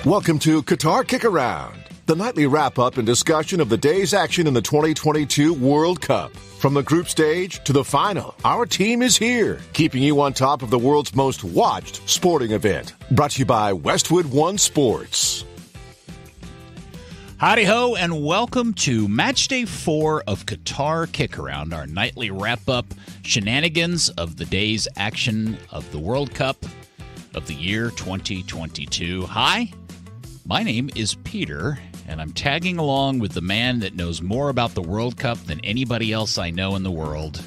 Welcome to Qatar KickAround, the nightly wrap-up and discussion of the day's action in the 2022 World Cup. From the group stage to the final, our team is here, keeping you on top of the world's most watched sporting event. Brought to you by Westwood One Sports. Howdy ho, and welcome to Matchday 4 of Qatar KickAround, our nightly wrap-up shenanigans of the day's action of the World Cup of the year 2022. Hi, my name is Peter, and I'm tagging along with the man that knows more about the World Cup than anybody else I know in the world,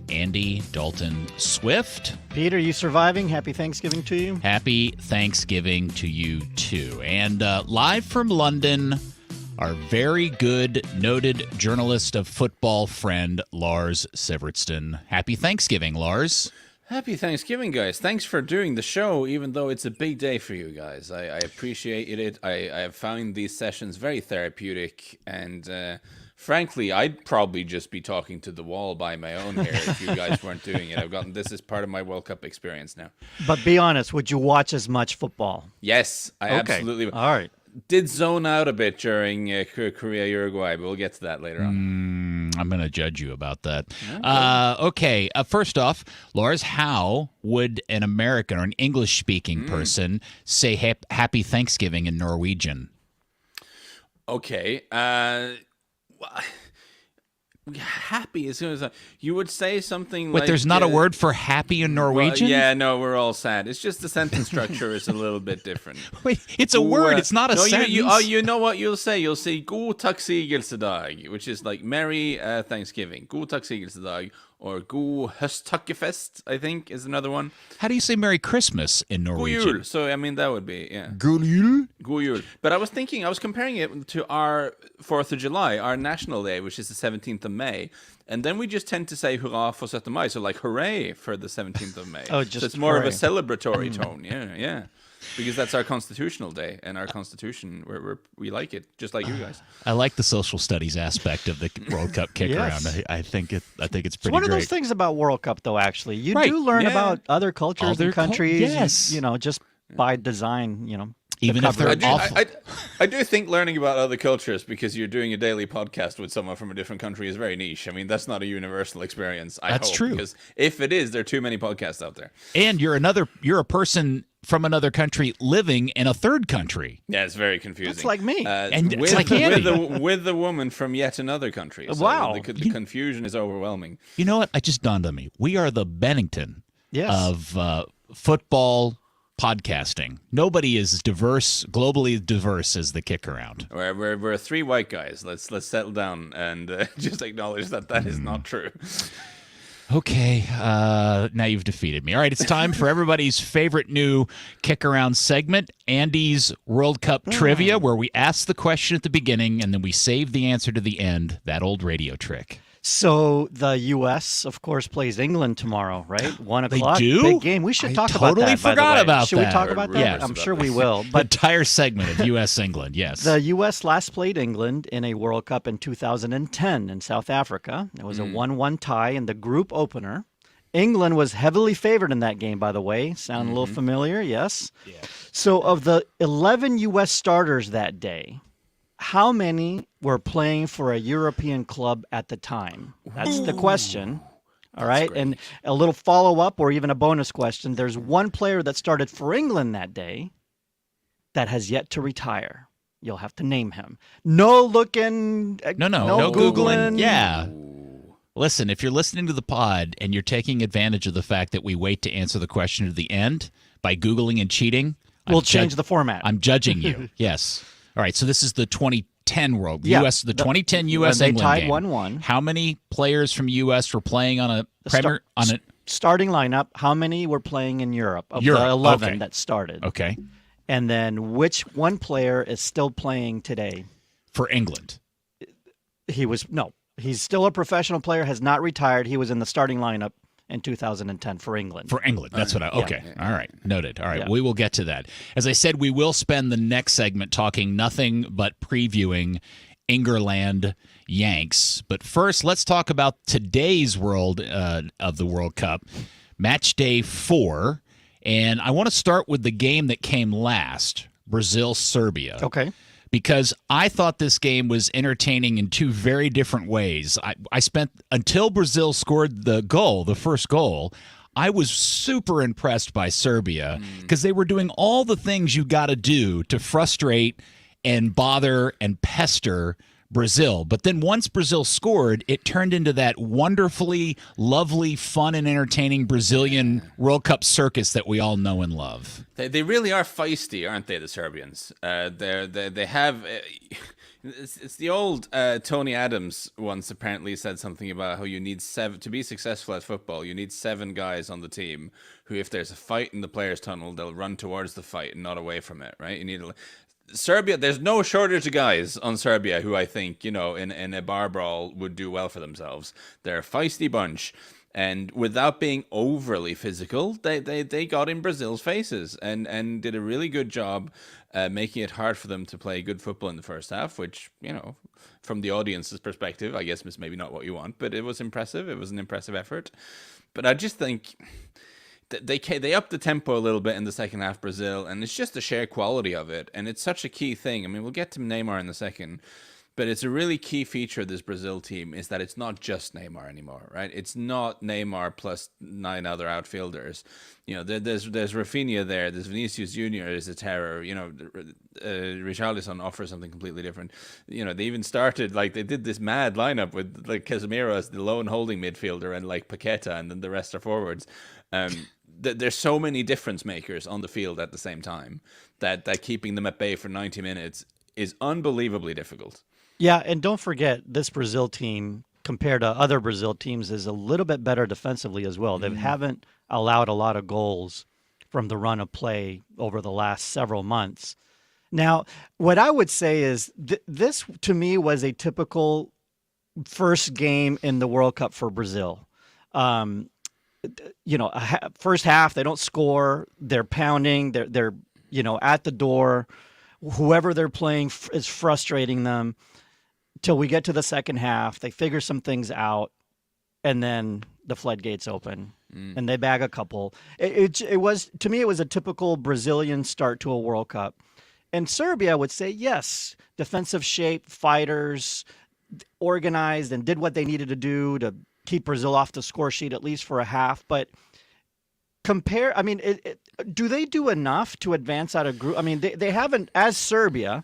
Andy Dalton Swift. Peter, you surviving? Happy Thanksgiving to you. Happy Thanksgiving to you, too. And live from London, our very good, noted journalist of football friend, Lars Sivertsen. Happy Thanksgiving, Lars. Happy Thanksgiving, guys. Thanks for doing the show, even though it's a big day for you guys. I appreciate it. I have found these sessions very therapeutic, and frankly, I'd probably just be talking to the wall by my own here if you guys weren't doing it. I've gotten this as part of my World Cup experience now. But be honest, would you watch as much football? Yes, I absolutely would. All right. Did zone out a bit during Korea-Uruguay, but we'll get to that later on. I'm going to judge you about that. Okay, first off, Lars, how would an American or an English-speaking person say Happy Thanksgiving in Norwegian? Okay, happy as soon as you would say something like... there's not a word for happy in Norwegian? Well, yeah, no, we're all sad. It's just the sentence structure is a little bit different. Wait, it's a word. It's not a sentence. You know what you'll say? You'll say God takksigelsdag, which is like Merry Thanksgiving. God takksigelsdag, or God høsttakkefest, I think, is another one. How do you say Merry Christmas in Norwegian? God jul. So, I mean, that would be, yeah. God jul? God jul. But I was comparing it to our 4th of July, our national day, which is the 17th of May. And then we just tend to say hurrah for 17th of May, so like hooray for the 17th of May. Oh, just so it's more hooray. of a celebratory tone, yeah. Because that's our constitutional day, and our constitution, we like it, just like you guys. I like the social studies aspect of the World Cup kick-around. Yes. I think it's pretty It's one of great. those things about World Cup, though, actually. You Right. do learn Yeah. about other cultures Other and countries, yes. just by design, Even if they're I do, awful. I do think learning about other cultures because you're doing a daily podcast with someone from a different country is very niche. I mean, that's not a universal experience. That's hope, true. Because if it is, there are too many podcasts out there. And you're a person from another country living in a third country. Yeah, it's very confusing. That's like me. And it's with, like Andy. with the woman from yet another country. So Wow. The confusion is overwhelming. You know what? It just dawned on me. We are the Bennington Yes. of football podcasting. Nobody is globally diverse as the kick-around. We're three white guys. Let's settle down and just acknowledge that is not true. Okay, now you've defeated me. All right, it's time for everybody's favorite new kick-around segment, Andy's World Cup Trivia, where we ask the question at the beginning and then we save the answer to the end, that old radio trick. So the U.S., of course, plays England tomorrow, right? 1 They o'clock. do? Big game. We should I talk about that, totally by the forgot way. about Should we that. talk about that? Yes. I'm sure we will. The But entire segment of U.S.-England, yes. the U.S. last played England in a World Cup in 2010 in South Africa. It was a 1-1 tie in the group opener. England was heavily favored in that game, by the way. Sound a little familiar? Yes. Yeah. So of the 11 U.S. starters that day, how many were playing for a European club at the time? That's the question. All right. great. And a little follow-up or even a bonus question. There's one player that started for England that day that has yet to retire. You'll have to name him. No looking. No Googling. Yeah. Listen, if you're listening to the pod and you're taking advantage of the fact that we wait to answer the question at the end by Googling and cheating, We'll change the format. I'm judging you. Yes. All right. So this is the 2010 World Yeah, U.S. The 2010 U.S. when they England tied game. 1-1. How many players from U.S. were playing on a Premier on a Starting lineup, how many were playing in Europe of Europe, the 11 okay. that started? Okay. And then which one player is still playing today? For England. He's still a professional player, has not retired. He was in the starting lineup in 2010 for England. For England. That's what okay. All right. Noted. All right. Yeah. We will get to that. As I said, we will spend the next segment talking nothing but previewing Ingerland Yanks. But first, let's talk about today's world of the World Cup, Match Day 4. And I want to start with the game that came last, Brazil-Serbia. Okay. Because I thought this game was entertaining in two very different ways. I spent, until Brazil scored the first goal, I was super impressed by Serbia because they were doing all the things you got to do to frustrate and bother and pester Brazil. But then once Brazil scored, it turned into that wonderfully lovely, fun, and entertaining Brazilian World Cup circus that we all know and love. They really are feisty, aren't they, the Serbians? They have... It's the old Tony Adams once apparently said something about how you need seven to be successful at football. You need 7 guys on the team who, if there's a fight in the players' tunnel, they'll run towards the fight and not away from it. Right? You need Serbia. There's no shortage of guys on Serbia who I think in a bar brawl would do well for themselves. They're a feisty bunch. And without being overly physical, they got in Brazil's faces and did a really good job making it hard for them to play good football in the first half, which, from the audience's perspective, I guess is maybe not what you want, but it was impressive. It was an impressive effort. But I just think they upped the tempo a little bit in the second half, Brazil, and it's just the sheer quality of it. And it's such a key thing. I mean, we'll get to Neymar in a second. But it's a really key feature of this Brazil team is that it's not just Neymar anymore, right? It's not Neymar plus 9 other outfielders. There's Rafinha there. There's Vinicius Jr. is a terror. Richarlison offers something completely different. They even started, they did this mad lineup with, Casemiro as the lone holding midfielder and, Paqueta, and then the rest are forwards. There's so many difference makers on the field at the same time that keeping them at bay for 90 minutes is unbelievably difficult. Yeah, and don't forget, this Brazil team, compared to other Brazil teams, is a little bit better defensively as well. They haven't allowed a lot of goals from the run of play over the last several months. Now, what I would say is this, to me, was a typical first game in the World Cup for Brazil. First half, they don't score. They're pounding. They're at the door. Whoever they're playing is frustrating them. Till we get to the second half, they figure some things out, and then the floodgates open, and they bag a couple. It was, to me, it was a typical Brazilian start to a World Cup. And Serbia would say, yes, defensive shape, fighters, organized, and did what they needed to do to keep Brazil off the score sheet, at least for a half. But do they do enough to advance out of group? I mean, they haven't, as Serbia,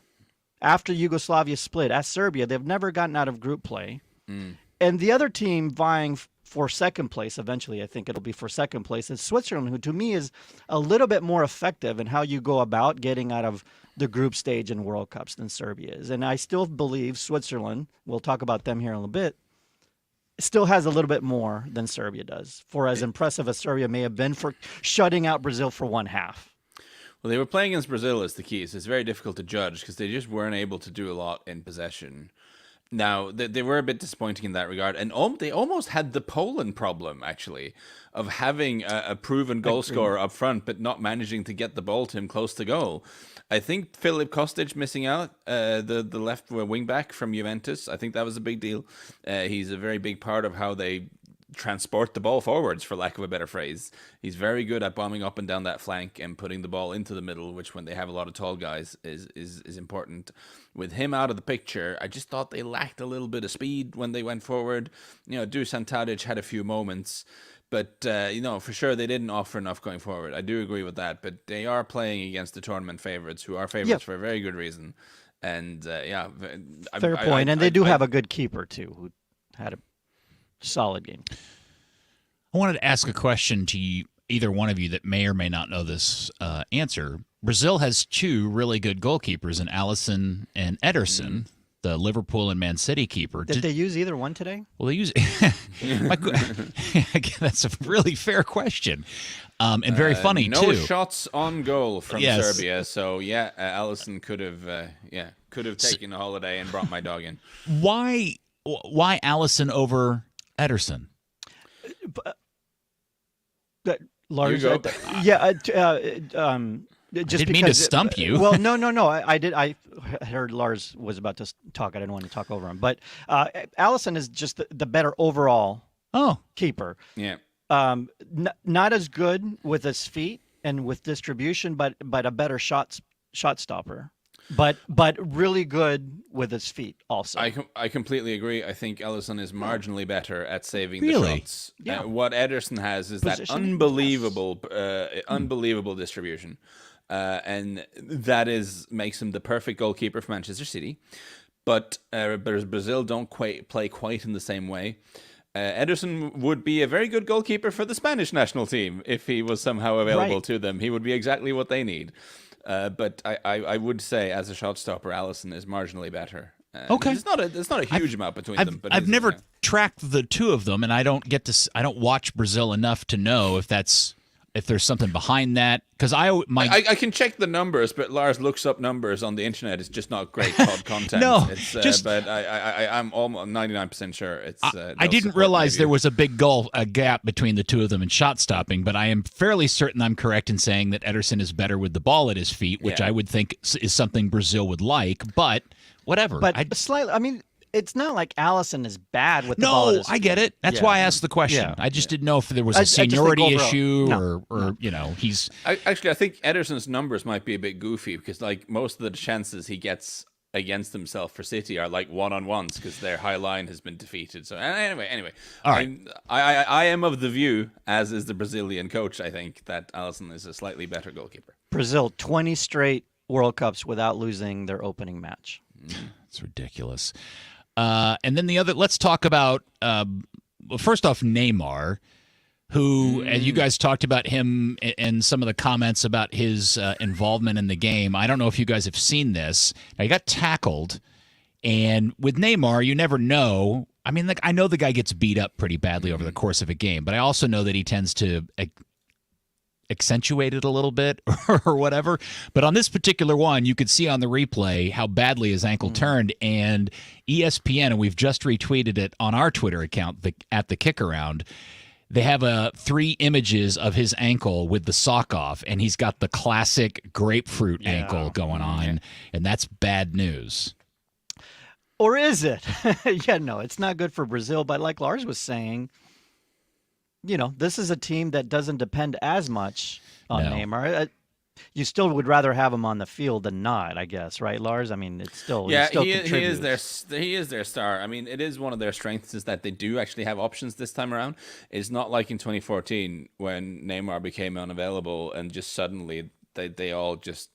after Yugoslavia split, as Serbia, they've never gotten out of group play. And the other team vying for second place, eventually I think it'll be for second place, is Switzerland, who to me is a little bit more effective in how you go about getting out of the group stage in World Cups than Serbia is. And I still believe Switzerland, we'll talk about them here in a little bit, still has a little bit more than Serbia does, for as impressive as Serbia may have been for shutting out Brazil for one half. Well, they were playing against Brazil is the key. So it's very difficult to judge because they just weren't able to do a lot in possession. Now, they were a bit disappointing in that regard. And they almost had the Poland problem, actually, of having a proven goal scorer up front, but not managing to get the ball to him close to goal. I think Filip Kostic missing out, the left wing back from Juventus, I think that was a big deal. He's a very big part of how they transport the ball forwards, for lack of a better phrase. He's very good at bombing up and down that flank and putting the ball into the middle, which when they have a lot of tall guys is important. With him out of the picture, I just thought they lacked a little bit of speed when they went forward. Dusan Tadic had a few moments, but for sure they didn't offer enough going forward. I do agree with that, but they are playing against the tournament favorites, who are favorites for a very good reason. And fair point. And they do have a good keeper too, who had a solid game. I wanted to ask a question to either one of you that may or may not know this answer. Brazil has 2 really good goalkeepers in Alisson and Ederson, the Liverpool and Man City keeper. Did they use either one today? Well, they use. That's a really fair question, and very funny no too. No shots on goal from Serbia, so Alisson could have taken a holiday and brought my dog in. Why Alisson over Ederson? Lars, just didn't mean to stump you. Well, no. I did. I heard Lars was about to talk. I didn't want to talk over him. But Alisson is just the better overall keeper. Yeah. Not as good with his feet and with distribution, but a better shot shot stopper, but really good with his feet also. I completely agree. I think Ellison is marginally better at saving the Really? shots. Yeah. What Ederson has is that Positioning, unbelievable distribution, and that makes him the perfect goalkeeper for Manchester City. But Brazil don't play quite in the same way. Ederson would be a very good goalkeeper for the Spanish national team if he was somehow available to them. He would be exactly what they need. But I would say, as a shot stopper, Alisson is marginally better. Okay, it's not a huge amount between them. But I've never tracked the two of them, and I don't watch Brazil enough to know if there's something behind that. Because I can check the numbers, but Lars looks up numbers on the internet. It's just not great content. No, but I'm almost 99% sure it's. I didn't realize there was a big gap between the two of them in shot stopping, but I am fairly certain I'm correct in saying that Ederson is better with the ball at his feet, which I would think is something Brazil would like. But whatever. But slightly, I mean, it's not like Alisson is bad with the ball. No, I get it. That's why I asked the question. Yeah. I just didn't know if there was a seniority issue or he's. Actually, I think Ederson's numbers might be a bit goofy because like most of the chances he gets against himself for City are like one-on-ones because their high line has been defeated. So anyway, all right. I am of the view, as is the Brazilian coach, I think that Alisson is a slightly better goalkeeper. Brazil 20 straight World Cups without losing their opening match. It's ridiculous. And then let's talk about, first off, Neymar, who, as you guys talked about him and some of the comments about his involvement in the game. I don't know if you guys have seen this. Now, he got tackled, and with Neymar, you never know. I mean, I know the guy gets beat up pretty badly over the course of a game, but I also know that he tends to accentuate it a little bit or whatever. But on this particular one, you could see on the replay how badly his ankle turned, and ESPN, and we've just retweeted it on our Twitter account at the KickAround. They have 3 images of his ankle with the sock off, and he's got the classic grapefruit ankle going on, and that's bad news. Or is it? No, it's not good for Brazil. But like Lars was saying, this is a team that doesn't depend as much on Neymar. You still would rather have him on the field than not, I guess, right, Lars? I mean, it's still he is their star. I mean, it is one of their strengths is that they do actually have options this time around. It's not like in 2014 when Neymar became unavailable and just suddenly they all just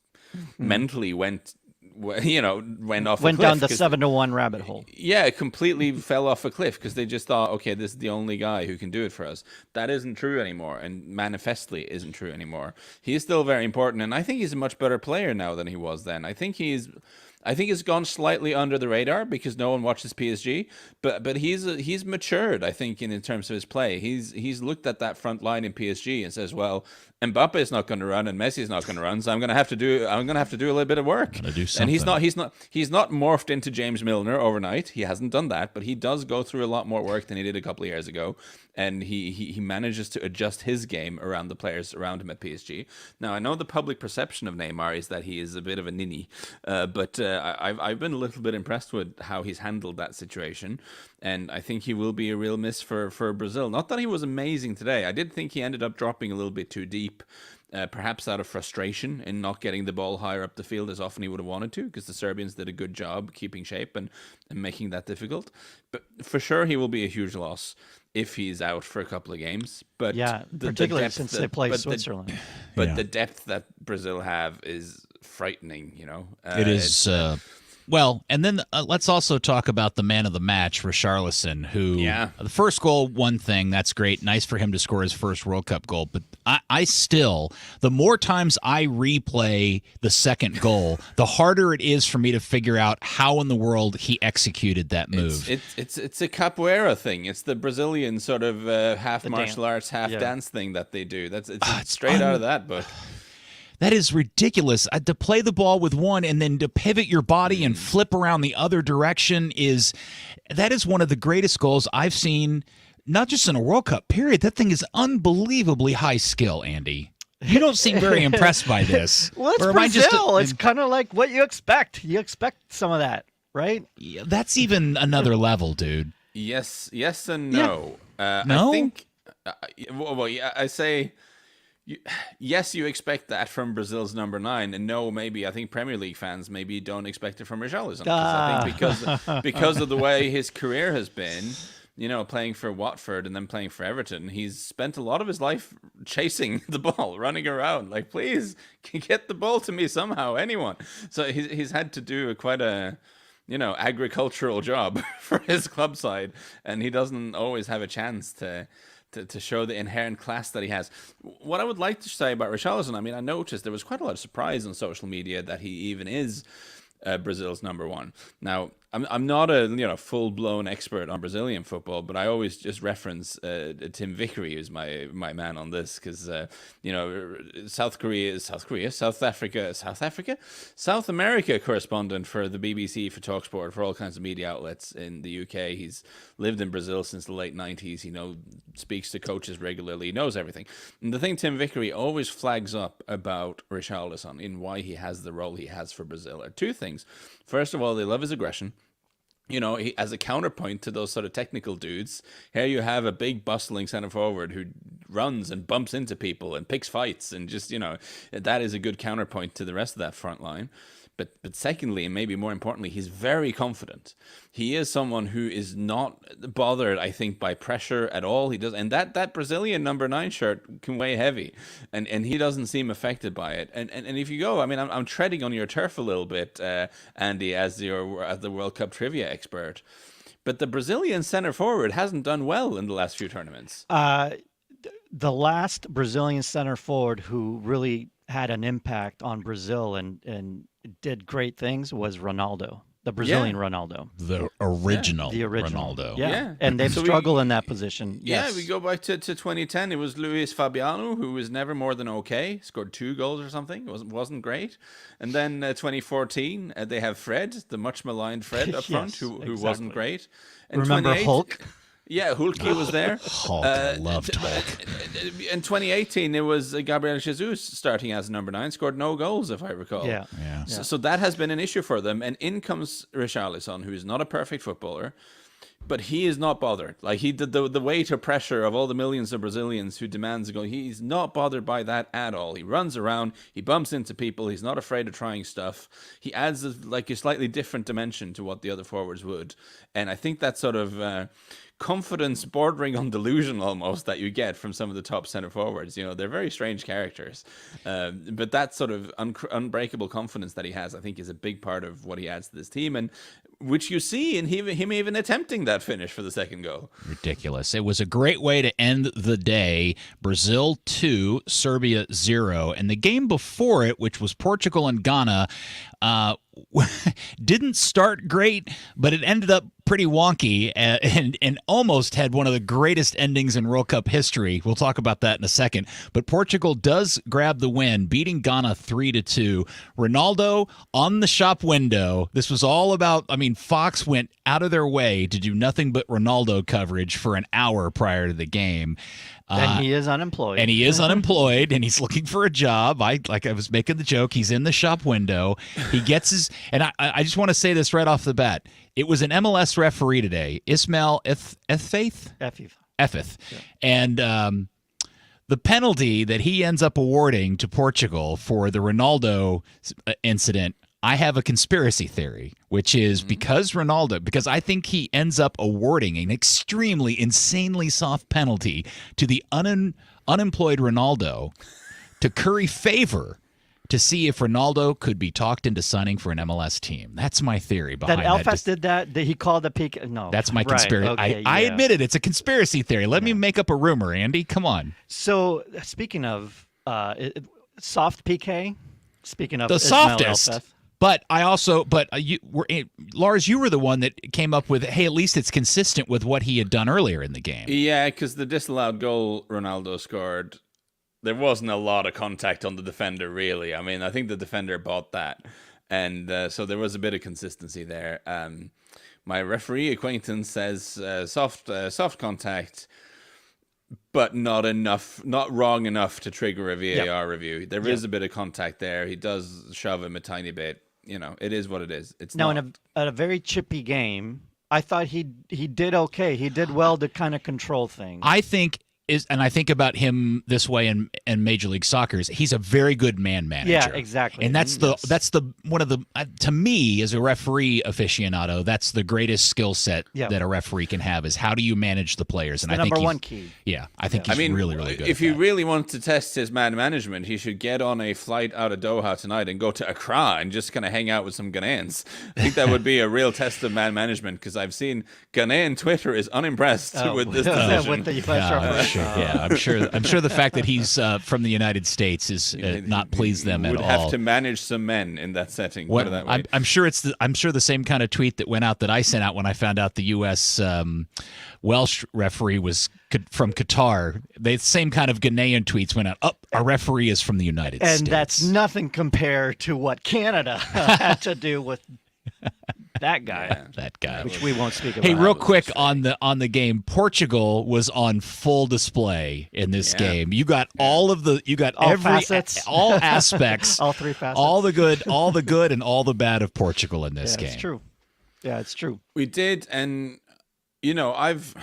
mentally went off a cliff. Down the 7-1 rabbit hole. Yeah, it completely fell off a cliff because they just thought, okay, this is the only guy who can do it for us. That isn't true anymore, and manifestly isn't true anymore. He is still very important, and I think he's a much better player now than he was then. I think he's gone slightly under the radar because no one watches PSG, but he's matured, I think, in terms of his play. He's looked at that front line in PSG and says, well, Mbappe is not going to run and Messi is not going to run, so I'm going to have to do a little bit of work. Do and he's not morphed into James Milner overnight. He hasn't done that, but he does go through a lot more work than he did a couple of years ago, and he manages to adjust his game around the players around him at PSG. Now, I know the public perception of Neymar is that he is a bit of a ninny, but I've been a little bit impressed with how he's handled that situation, and I think he will be a real miss for Brazil. Not that he was amazing today. I did think he ended up dropping a little bit too deep, perhaps out of frustration in not getting the ball higher up the field as often he would have wanted to, because the Serbians did a good job keeping shape and making that difficult. But for sure, he will be a huge loss if he's out for a couple of games. But particularly since they play Switzerland. But the depth that Brazil have is frightening, It is. Well, and then let's also talk about the man of the match, Richarlison, who the first goal, one thing, that's great. Nice for him to score his first World Cup goal. But I still, the more times I replay the second goal, the harder it is for me to figure out how in the world he executed that move. It's a capoeira thing. It's the Brazilian sort of half martial arts, half dance thing that they do. It's straight out of that book. That is ridiculous. To play the ball with one and then to pivot your body and flip around the other direction is one of the greatest goals I've seen, not just in a World Cup, period. That thing is unbelievably high skill, Andy. You don't seem very impressed by this. Well, it's Brazil. It's kind of like what you expect. You expect some of that, right? Yeah, that's even another level, dude. Yes and no. No? I think, I say... Yes, you expect that from Brazil's number 9, and no, maybe I think Premier League fans maybe don't expect it from Richarlison. I think because of the way his career has been, playing for Watford and then playing for Everton, he's spent a lot of his life chasing the ball, running around. Like, please get the ball to me somehow, anyone. So he's had to do quite a agricultural job for his club side, and he doesn't always have a chance to show the inherent class that he has. What I would like to say about Richarlison, I noticed there was quite a lot of surprise on social media that he even is Brazil's number 1. Now, I'm not a full-blown expert on Brazilian football, but I always just reference Tim Vickery, who's my man on this, because South America correspondent for the BBC, for TalkSport, for all kinds of media outlets in the UK. He's lived in Brazil since the late 90s. He speaks to coaches regularly. He knows everything. And the thing Tim Vickery always flags up about Richarlison in why he has the role he has for Brazil are two things. First of all, they love his aggression. He, as a counterpoint to those sort of technical dudes, here you have a big bustling center forward who runs and bumps into people and picks fights, and just, that is a good counterpoint to the rest of that front line. But secondly, and maybe more importantly, he's very confident. He is someone who is not bothered, I think, by pressure at all. He does, and that Brazilian number 9 shirt can weigh heavy, and he doesn't seem affected by it. And if you go, I'm treading on your turf a little bit, Andy, as the World Cup trivia expert. But the Brazilian center forward hasn't done well in the last few tournaments. The last Brazilian center forward who really had an impact on Brazil and did great things was Ronaldo, the Brazilian Ronaldo. The original Ronaldo. Yeah. And they've struggled in that position. Yeah, Yes. we go back to 2010. It was Luis Fabiano, who was never more than okay. Scored 2 goals or something. It wasn't great. And then 2014, they have Fred, the much maligned Fred up front, who wasn't great. And Remember Hulk? Yeah, Hulky was there. Hulk, I loved Hulk. In 2018, it was Gabriel Jesus starting as number 9, scored no goals, if I recall. Yeah. So that has been an issue for them. And in comes Richarlison, who is not a perfect footballer, but he is not bothered. Like, he did the weight of pressure of all the millions of Brazilians who demands a goal. He's not bothered by that at all. He runs around, he bumps into people, he's not afraid of trying stuff. He adds a slightly different dimension to what the other forwards would. And I think that sort of confidence bordering on delusion almost that you get from some of the top center forwards. They're very strange characters. But that sort of unbreakable confidence that he has, I think, is a big part of what he adds to this team, and which you see in him even attempting that finish for the second goal. Ridiculous. It was a great way to end the day. Brazil 2, Serbia 0. And the game before it, which was Portugal and Ghana, didn't start great, but it ended up pretty wonky and almost had one of the greatest endings in World Cup history. We'll talk about that in a second. But Portugal does grab the win, beating Ghana 3-2. Ronaldo on the shop window. This was all about, Fox went out of their way to do nothing but Ronaldo coverage for an hour prior to the game. And he is unemployed. And he's looking for a job. I was making the joke. He's in the shop window. He gets his, and I just want to say this right off the bat. It was an MLS referee today, Ismail Efith. Yeah. And the penalty that he ends up awarding to Portugal for the Ronaldo incident, I have a conspiracy theory, which is because I think he ends up awarding an extremely, insanely soft penalty to the unemployed Ronaldo to curry favor to see if Ronaldo could be talked into signing for an MLS team. That's my theory behind that. Elfas did that? He called the peak? No. That's my conspiracy. Okay, I admit it. It's a conspiracy theory. Let me make up a rumor, Andy. Come on. So, speaking of soft PK, speaking of the Ismail softest. Elfas, Lars, you were the one that came up with, hey, at least it's consistent with what he had done earlier in the game. Yeah, because the disallowed goal Ronaldo scored, there wasn't a lot of contact on the defender, really. I think the defender bought that. And so there was a bit of consistency there. My referee acquaintance says soft contact, but not wrong enough to trigger a VAR review. There is a bit of contact there. He does shove him a tiny bit. It is what it is. It's now not. in a very chippy game, I thought he did okay. He did well to kind of control things. I think and I think about him this way in Major League Soccer, he's a very good man manager. Yeah, exactly. And that's the one of the to me as a referee aficionado, that's the greatest skill set that a referee can have is how do you manage the players? And I think number one key. Yeah, I think he's really, really good. If you really want to test his man management, he should get on a flight out of Doha tonight and go to Accra and just kind of hang out with some Ghanaians. I think that would be a real test of man management because I've seen Ghanaian Twitter is unimpressed with this decision. With the U.S. referee. Yeah, I'm sure the fact that he's from the United States is not pleased them at all. Would have to manage some men in that setting. I'm sure the same kind of tweet that went out that I sent out when I found out the U.S. Welsh referee was from Qatar. The same kind of Ghanaian tweets went out. Our referee is from the United States, and that's nothing compared to what Canada had to do with. That guy, which we won't speak about. Hey, real quick on the game, Portugal was on full display in this game. You got all facets. all aspects, all three facets, all the good, and all the bad of Portugal in this game. It's true. Yeah, it's true. We did, and it's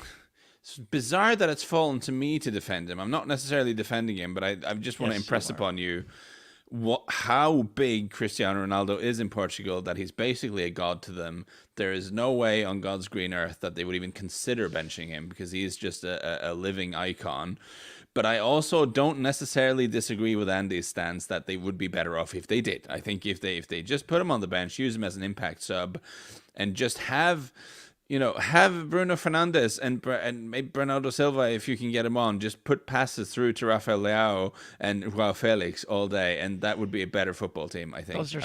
bizarre that it's fallen to me to defend him. I'm not necessarily defending him, but I just want to impress upon you. How big Cristiano Ronaldo is in Portugal, that he's basically a god to them. There is no way on God's green earth that they would even consider benching him because he is just a living icon. But I also don't necessarily disagree with Andy's stance that they would be better off if they did. I think if they just put him on the bench, use him as an impact sub, and just have Bruno Fernandes and maybe Bernardo Silva, if you can get him on, just put passes through to Rafael Leao and Joao Felix all day, and that would be a better football team, I think. Those are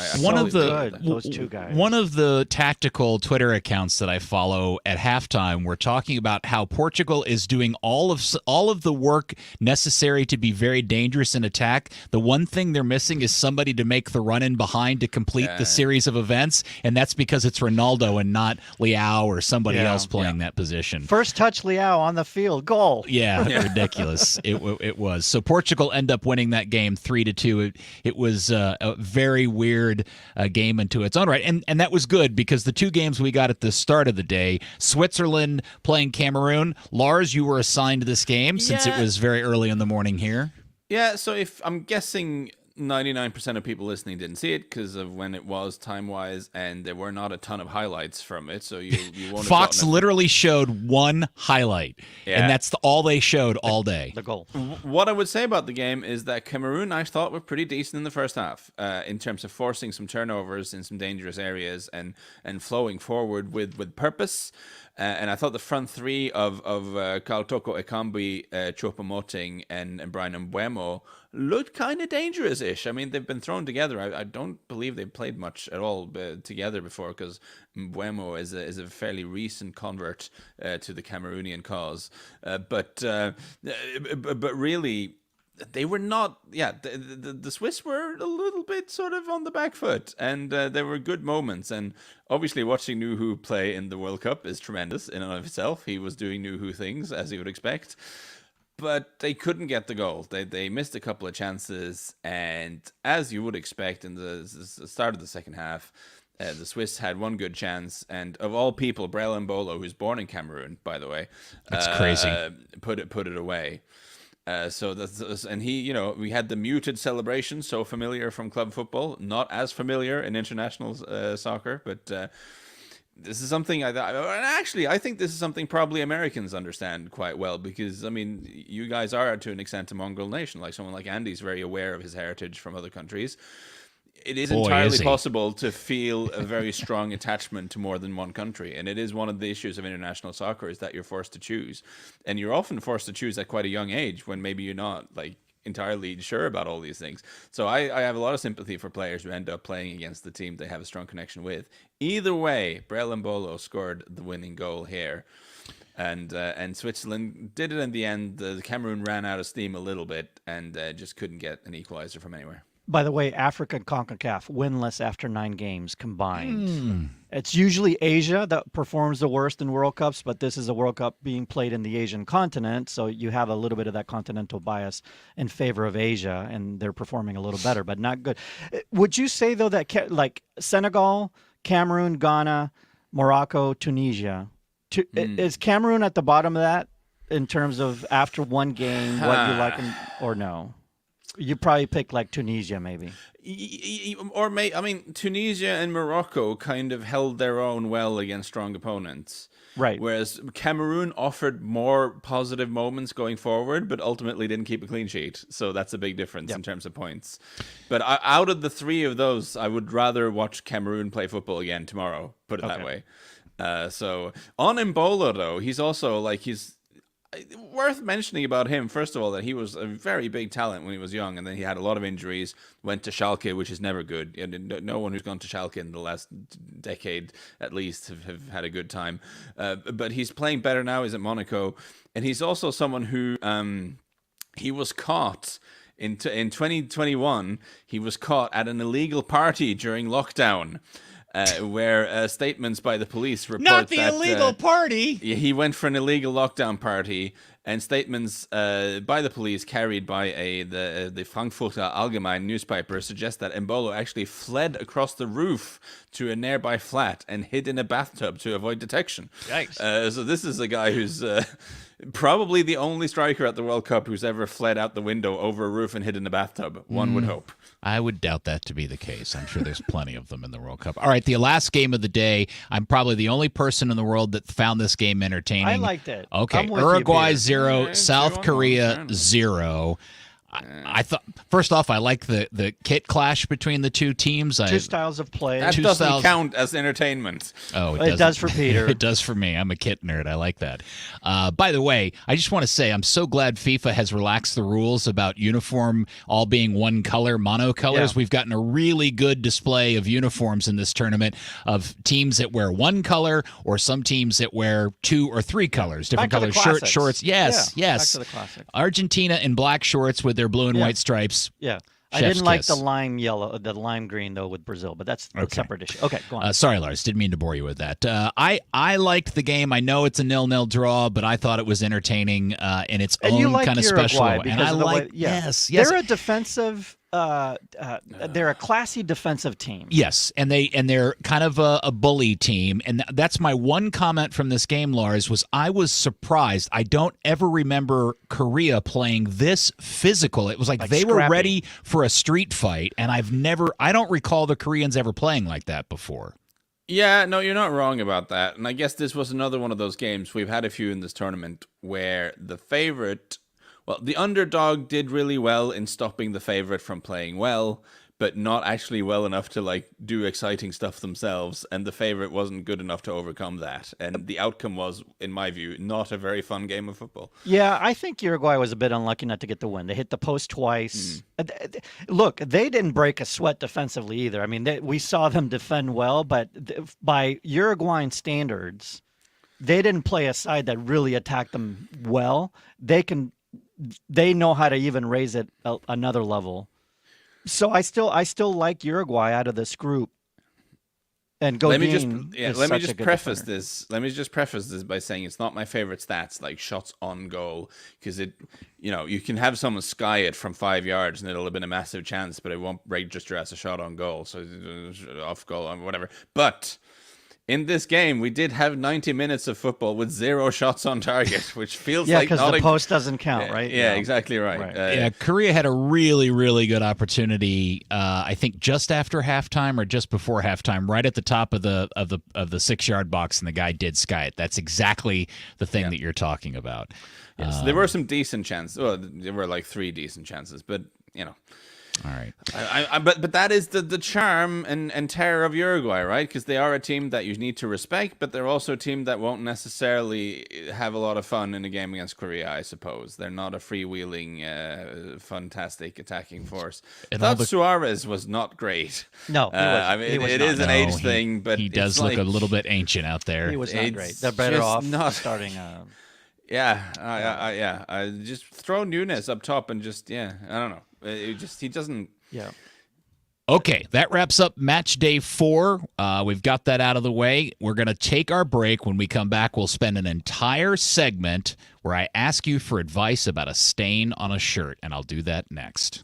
good, those two guys. One of the tactical Twitter accounts that I follow at halftime were talking about how Portugal is doing all of the work necessary to be very dangerous in attack. The one thing they're missing is somebody to make the run in behind to complete the series of events, and that's because it's Ronaldo and not Leao or somebody else playing that position. First touch, Leao on the field, goal. Yeah, ridiculous. It was. So Portugal end up winning that game 3-2. It was a very weird game into its own right, and that was good because the two games we got at the start of the day, Switzerland playing Cameroon. Lars, you were assigned this game since it was very early in the morning here. Yeah, so if I'm guessing 99% of people listening didn't see it because of when it was time-wise, and there were not a ton of highlights from it, so you won't Fox literally showed one highlight, and that's all they showed all day. The goal. What I would say about the game is that Cameroon, I thought, were pretty decent in the first half in terms of forcing some turnovers in some dangerous areas and flowing forward with purpose. And I thought the front three of Karl Toko Ekambi, Choupo-Moting, and Brian Mbeumo looked kind of dangerous-ish. I mean, they've been thrown together. I don't believe they've played much at all together before because Mbeumo is a fairly recent convert to the Cameroonian cause. But really, they were not. Yeah, the Swiss were a little bit sort of on the back foot, and there were good moments. And obviously, watching Nuhu play in the World Cup is tremendous in and of itself. He was doing Nuhu things as you would expect, but they couldn't get the goal. They missed a couple of chances, and as you would expect in the start of the second half, the Swiss had one good chance, and of all people, Brel Mbolo, who's born in Cameroon, by the way, that's crazy, put it away. So that's, and he, we had the muted celebration, so familiar from club football, not as familiar in international soccer, but this is something I think this is something probably Americans understand quite well, because I mean, you guys are to an extent a mongrel nation. Like someone like Andy's very aware of his heritage from other countries. It is entirely possible to feel a very strong attachment to more than one country. And it is one of the issues of international soccer is that you're forced to choose. And you're often forced to choose at quite a young age when maybe you're not entirely sure about all these things. So I have a lot of sympathy for players who end up playing against the team they have a strong connection with. Either way, Brel Mbolo scored the winning goal here. And Switzerland did it in the end. The Cameroon ran out of steam a little bit and just couldn't get an equalizer from anywhere. By the way, Africa and CONCACAF winless after 9 games combined. It's usually Asia that performs the worst in World Cups, but this is a World Cup being played in the Asian continent, so you have a little bit of that continental bias in favor of Asia, and they're performing a little better, but not good. Would you say, though, that like Senegal, Cameroon, Ghana, Morocco, Tunisia, is Cameroon at the bottom of that? in terms of after one game, what you like or no? You probably pick like Tunisia, maybe. I mean, Tunisia and Morocco kind of held their own well against strong opponents. Right. Whereas Cameroon offered more positive moments going forward, but ultimately didn't keep a clean sheet. So that's a big difference in terms of points. But out of the three of those, I would rather watch Cameroon play football again tomorrow, put it that way. So on Embolo, though, he's also worth mentioning about him, first of all, that he was a very big talent when he was young, and then he had a lot of injuries, went to Schalke, which is never good. And no one who's gone to Schalke in the last decade, at least, have had a good time. But he's playing better now. He's at Monaco. And he's also someone who he was caught in 2021. He was caught at an illegal party during lockdown. Where statements by the police report not the that, illegal party. He went for an illegal lockdown party, and statements by the police carried by the Frankfurter Allgemein newspaper suggest that Embolo actually fled across the roof to a nearby flat and hid in a bathtub to avoid detection. Yikes. So this is a guy who's probably the only striker at the World Cup who's ever fled out the window over a roof and hid in a bathtub. One would hope. I would doubt that to be the case. I'm sure there's plenty of them in the World Cup. All right, the last game of the day. I'm probably the only person in the world that found this game entertaining. I liked it. Okay, Uruguay 0, South Korea 0. I thought, first off, I like the kit clash between the two teams. Two styles of play. That doesn't count as entertainment. Oh, it does for Peter. It does for me. I'm a kit nerd. I like that. By the way, I just want to say I'm so glad FIFA has relaxed the rules about uniform all being one color, monocolors. Yeah. We've gotten a really good display of uniforms in this tournament of teams that wear one color or some teams that wear 2 or 3 colors, different colors, shirt, shorts. Yes. Back to the classics. Argentina in black shorts with their blue and white stripes. Yeah. I didn't like the lime yellow, the lime green, though, with Brazil, but that's a separate issue. Okay, go on. Sorry, Lars. Didn't mean to bore you with that. I liked the game. I know it's a 0-0 draw, but I thought it was entertaining in its own kind of special way. And I like, yes. They're a defensive. They're a classy defensive team. Yes, and they're kind of a bully team, and that's my one comment from this game, Lars. Was I was surprised. I don't ever remember Korea playing this physical. It was like they were ready for a street fight, and I don't recall the Koreans ever playing like that before. Yeah, no, you're not wrong about that. And I guess this was another one of those games. We've had a few in this tournament where the favorite. Well, the underdog did really well in stopping the favorite from playing well, but not actually well enough to do exciting stuff themselves, and the favorite wasn't good enough to overcome that. And the outcome was, in my view, not a very fun game of football. Yeah, I think Uruguay was a bit unlucky not to get the win. They hit the post twice. Look, they didn't break a sweat defensively either. I mean, we saw them defend well, but by Uruguayan standards, they didn't play a side that really attacked them well. They know how to even raise it another level. So I still like Uruguay out of this group. And Let me just preface this by saying it's not my favorite stats like shots on goal, because you can have someone sky it from 5 yards and it'll have been a massive chance, but it won't register as a shot on goal, so off goal or whatever. But in this game, we did have 90 minutes of football with 0 shots on target, which feels like because the post doesn't count, right? Yeah, exactly right. Korea had a really, really good opportunity. I think just after halftime or just before halftime, right at the top of the 6-yard box, and the guy did sky it. That's exactly the thing that you're talking about. Yes, there were some decent chances. Well, there were like 3 decent chances, but All right. But that is the charm and terror of Uruguay, right? Because they are a team that you need to respect, but they're also a team that won't necessarily have a lot of fun in a game against Korea, I suppose. They're not a freewheeling, fantastic attacking force. I thought Suarez was not great. No, he was it not. is an age thing, but he does look a little bit ancient out there. He was not great. They're better off starting. Just throw Nunes up top and I don't know. He doesn't. Yeah. Okay, that wraps up match day 4. We've got that out of the way. We're going to take our break. When we come back, we'll spend an entire segment where I ask you for advice about a stain on a shirt, and I'll do that next.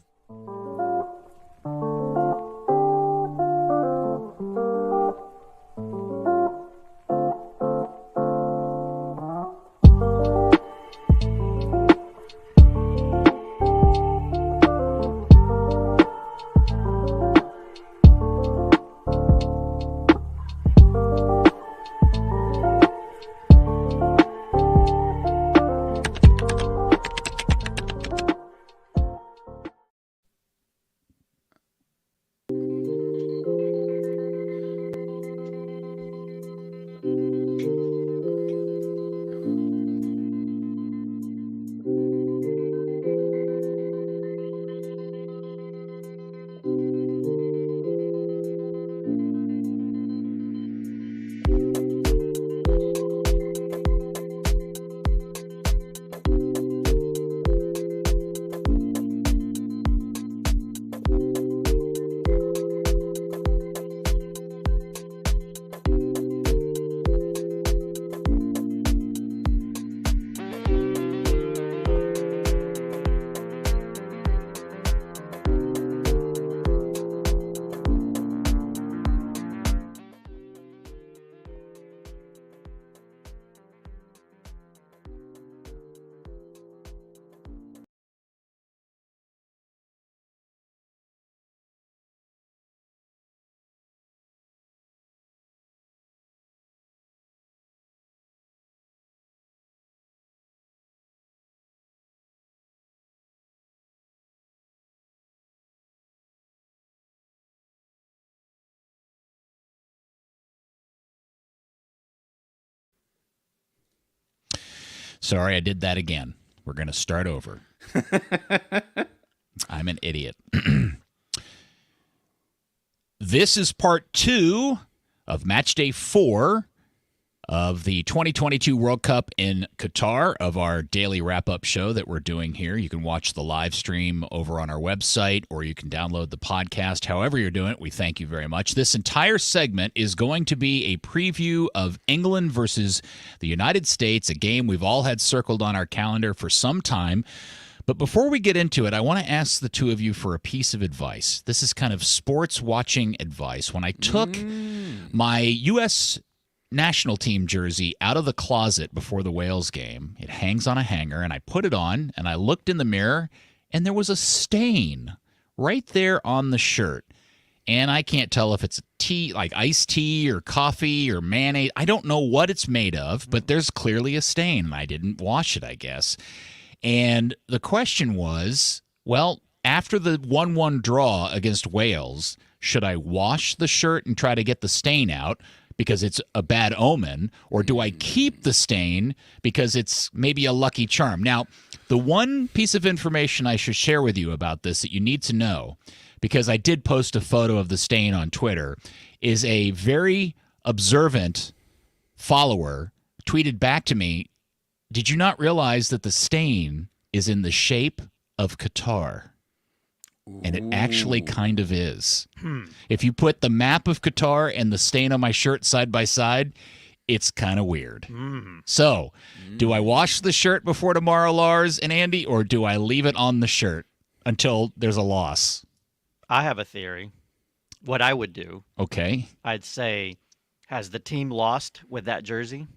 Sorry, I did that again. We're going to start over. I'm an idiot. This is part 2 of Matchday 4 of the 2022 World Cup in Qatar, of our daily wrap-up show that we're doing here. You can watch the live stream over on our website, or you can download the podcast. However you're doing it, we thank you very much. This entire segment is going to be a preview of England versus the United States, a game we've all had circled on our calendar for some time. But before we get into it, I want to ask the two of you for a piece of advice. This is kind of sports watching advice. When I took my U.S. national team jersey out of the closet before the Wales game, it hangs on a hanger, and I put it on, and I looked in the mirror, and there was a stain right there on the shirt. And I can't tell if it's tea, like iced tea or coffee or mayonnaise. I don't know what it's made of, but there's clearly a stain, and I didn't wash it, I guess. And the question was, well, after the 1-1 draw against Wales, should I wash the shirt and try to get the stain out because it's a bad omen, or do I keep the stain because it's maybe a lucky charm? Now, the one piece of information I should share with you about this that you need to know, because I did post a photo of the stain on Twitter, is a very observant follower tweeted back to me, "Did you not realize that the stain is in the shape of Qatar?" And it actually kind of is. If you put the map of Qatar and the stain on my shirt side by side, it's kind of weird. So, do I wash the shirt before tomorrow, Lars and Andy, or do I leave it on the shirt until there's a loss? I have a theory. What I would do, Okay. I'd say, has the team lost with that jersey?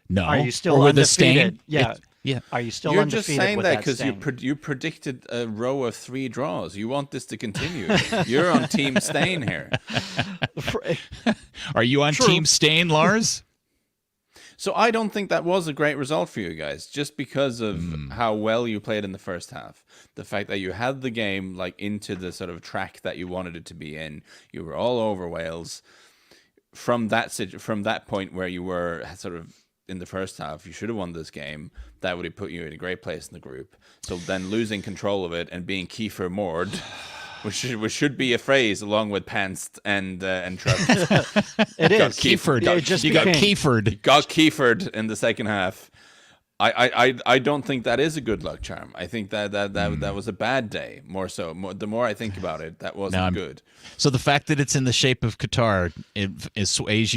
No. Are you still or with undefeated? the stain? Yeah. Are you still You're undefeated just saying with that because because you predicted a row of 3 draws. You want this to continue. You're on Team Stain here. Are you on True. Team Stain, Lars? So I don't think that was a great result for you guys, just because of how well you played in the first half. The fact that you had the game like into the sort of track that you wanted it to be in. You were all over Wales. From that point where you were sort of in the first half, you should have won this game. That would have put you in a great place in the group. So then losing control of it and being Kiefer Mord, which should be a phrase along with pants and Trevor. It is. Kiefered. You got Kiefered. Got Kiefered in the second half. I don't think that is a good luck charm. I think that was a bad day. The more I think about it, that wasn't good. So the fact that it's in the shape of Qatar, it sways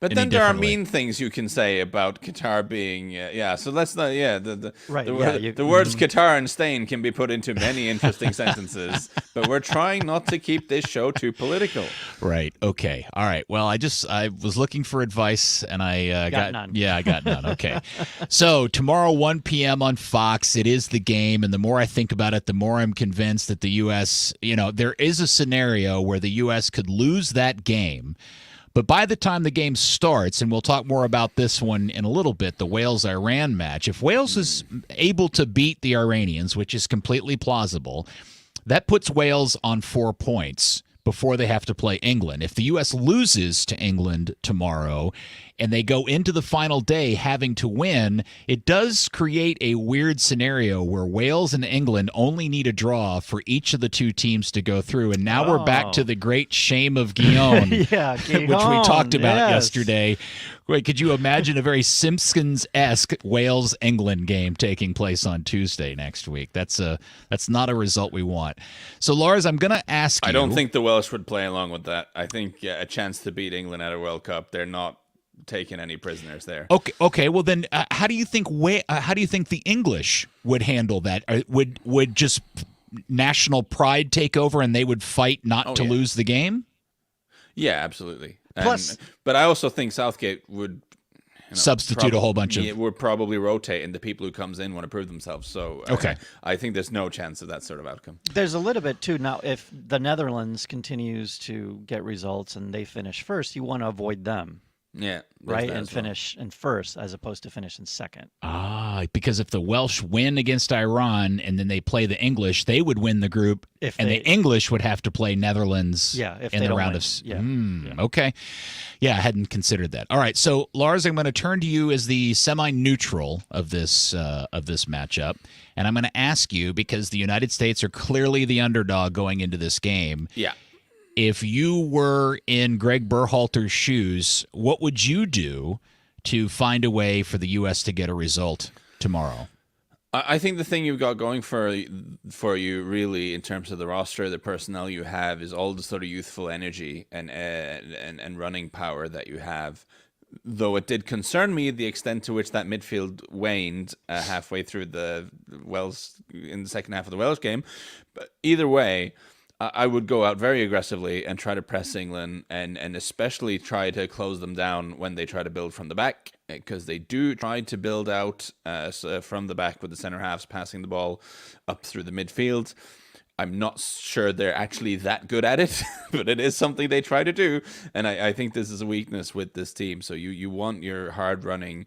But then there are mean things you can say about Qatar being, so let's not, the words Qatar and stain can be put into many interesting sentences, but we're trying not to keep this show too political. Right. Okay. All right. Well, I was looking for advice, and I got none. Yeah, I got none. Okay. So tomorrow, 1 p.m. on Fox, it is the game, and the more I think about it, the more I'm convinced that the U.S., there is a scenario where the U.S. could lose that game. But by the time the game starts, and we'll talk more about this one in a little bit, the Wales-Iran match, if Wales is able to beat the Iranians, which is completely plausible, that puts Wales on 4 points before they have to play England. If the U.S. loses to England tomorrow and they go into the final day having to win, it does create a weird scenario where Wales and England only need a draw for each of the two teams to go through. And now we're back to the great shame of Guillaume, which we talked about yesterday. Wait, could you imagine a very Simpsons-esque Wales-England game taking place on Tuesday next week? That's not a result we want. So, Lars, I'm going to ask you. I don't think the Welsh would play along with that. I think a chance to beat England at a World Cup. They're not taking any prisoners there. Okay. Well, then, how do you think the English would handle that? Would just national pride take over and they would fight not to lose the game? Yeah, absolutely. But I also think Southgate would substitute a whole bunch of. Would probably rotate, and the people who comes in want to prove themselves. So I think there's no chance of that sort of outcome. There's a little bit too now. If the Netherlands continues to get results and they finish first, you want to avoid them. Yeah. right, and finish in first as opposed to finish in second. Because if the Welsh win against Iran and then they play the English, they would win the group, the English would have to play Netherlands in the round of. Okay. Yeah, I hadn't considered that. All right, so Lars, I'm going to turn to you as the semi-neutral of this matchup, and I'm going to ask you, because the United States are clearly the underdog going into this game. Yeah. If you were in Greg Berhalter's shoes, what would you do to find a way for the U.S. to get a result tomorrow? I think the thing you've got going for you, really, in terms of the roster, the personnel you have, is all the sort of youthful energy and running power that you have. Though it did concern me the extent to which that midfield waned halfway through the Wales in the second half of the Welsh game. But either way, I would go out very aggressively and try to press England and especially try to close them down when they try to build from the back, because they do try to build out from the back with the centre halves passing the ball up through the midfield. I'm not sure they're actually that good at it, but it is something they try to do. And I think this is a weakness with this team. So you want your hard-running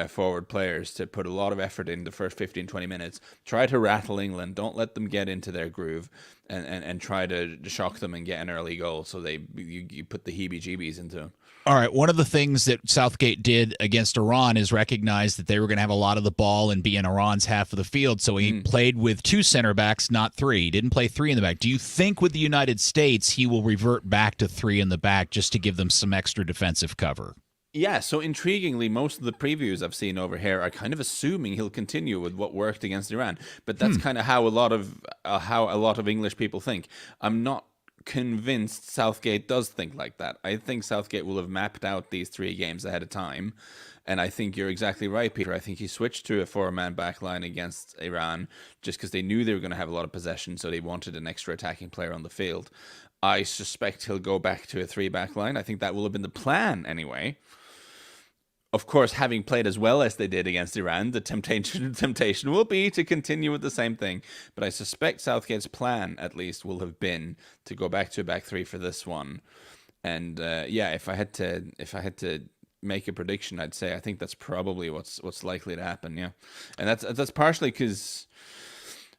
forward players to put a lot of effort in the first 15, 20 minutes. Try to rattle England. Don't let them get into their groove and try to shock them and get an early goal so you put the heebie-jeebies into them. All right, one of the things that Southgate did against Iran is recognize that they were going to have a lot of the ball and be in Iran's half of the field, so he played with 2 center backs, not 3. He didn't play 3 in the back. Do you think with the United States he will revert back to 3 in the back just to give them some extra defensive cover? Yeah, so intriguingly, most of the previews I've seen over here are kind of assuming he'll continue with what worked against Iran, but that's kind of how a lot of English people think. I'm not convinced Southgate does think like that. I think Southgate will have mapped out these 3 games ahead of time, and I think you're exactly right, Peter. I think he switched to a 4-man back line against Iran just because they knew they were going to have a lot of possession, so they wanted an extra attacking player on the field. I suspect he'll go back to a 3-back line. I think that will have been the plan anyway. Of course, having played as well as they did against Iran, the temptation will be to continue with the same thing. But I suspect Southgate's plan, at least, will have been to go back to a back 3 for this one. And if I had to make a prediction, I'd say I think that's probably what's likely to happen. Yeah, and that's partially because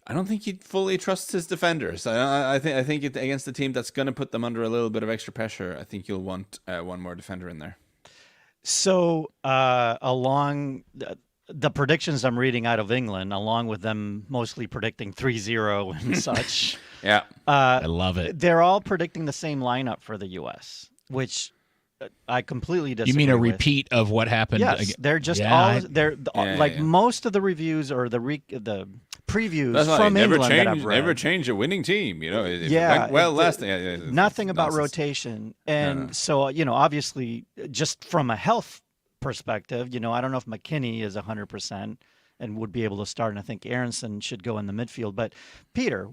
I don't think he fully trusts his defenders. I think against a team that's going to put them under a little bit of extra pressure, I think you'll want one more defender in there. So along the predictions I'm reading out of England, along with them mostly predicting 3-0 and such. Yeah. I love it. They're all predicting the same lineup for the U.S., which I completely disagree. You mean a with. Repeat of what happened? Yes, they're just most of the reviews or the previews from England that I've read. Never change a winning team, you know. Nothing about rotation, and so obviously, just from a health perspective, I don't know if McKinney is 100% and would be able to start, and I think Aronson should go in the midfield. But Peter,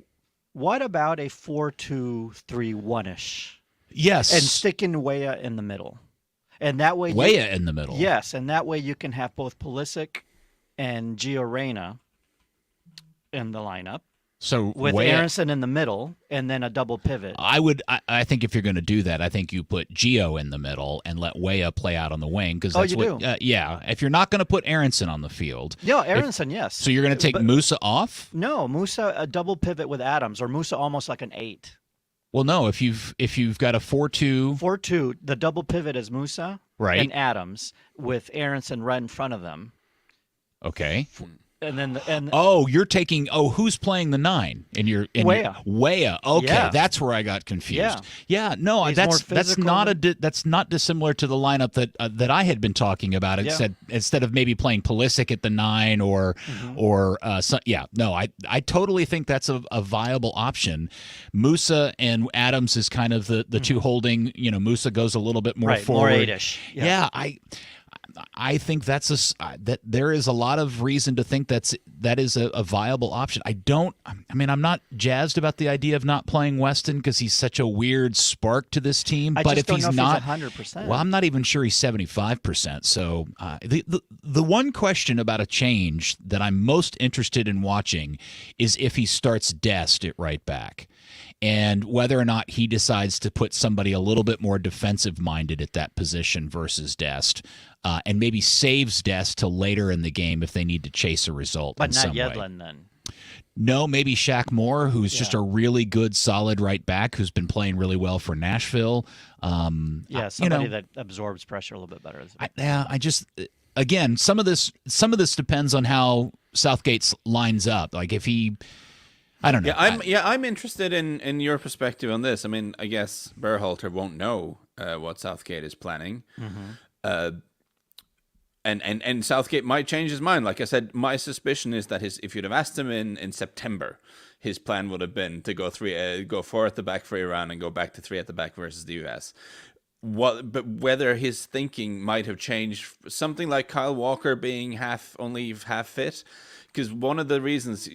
what about a 4-2-3-1-ish? Yes. And sticking Weah in the middle. And that way Weah in the middle. Yes, and that way you can have both Pulisic and Gio Reyna in the lineup. So with Weah, Aronson in the middle and then a double pivot. I think if you're going to do that, I think you put Gio in the middle and let Weah play out on the wing, because that's if you're not going to put Aronson on the field. Yeah, Aronson, yes. So you're going to take Musa off? No, Musa a double pivot with Adams, or Musa almost like an 8. Well, no, if you've got a 4-2, the double pivot is Musa and Adams with Aronson right in front of them. Okay. And then you're taking who's playing the 9 in your Weah. Okay, that's where I got confused. Yeah, no, that's not dissimilar to the lineup that I had been talking about. Instead of maybe playing Pulisic at the 9 I totally think that's a viable option. Musa and Adams is kind of the two holding. Musa goes a little bit more forward, more 8-ish. Yeah, I think that there is a lot of reason to think that is a viable option. I'm not jazzed about the idea of not playing Weston because he's such a weird spark to this team. But if he's not 100%, well, I'm not even sure he's 75%. So the one question about a change that I'm most interested in watching is if he starts Dest at right back, and whether or not he decides to put somebody a little bit more defensive-minded at that position versus Dest, and maybe saves Dest till later in the game if they need to chase a result. But in not some Yedlin way. then. No, maybe Shaq Moore, who's just a really good, solid right back who's been playing really well for Nashville. Somebody that absorbs pressure a little bit better. Again, some of this depends on how Southgate's lines up. Like if he. I don't know. I'm interested in your perspective on this. I mean, I guess Berhalter won't know what Southgate is planning, and Southgate might change his mind. Like I said, my suspicion is that if you'd have asked him in September, his plan would have been to go four at the back for Iran and go back to three at the back versus the US. But whether his thinking might have changed, something like Kyle Walker being only half fit. Because one of the reasons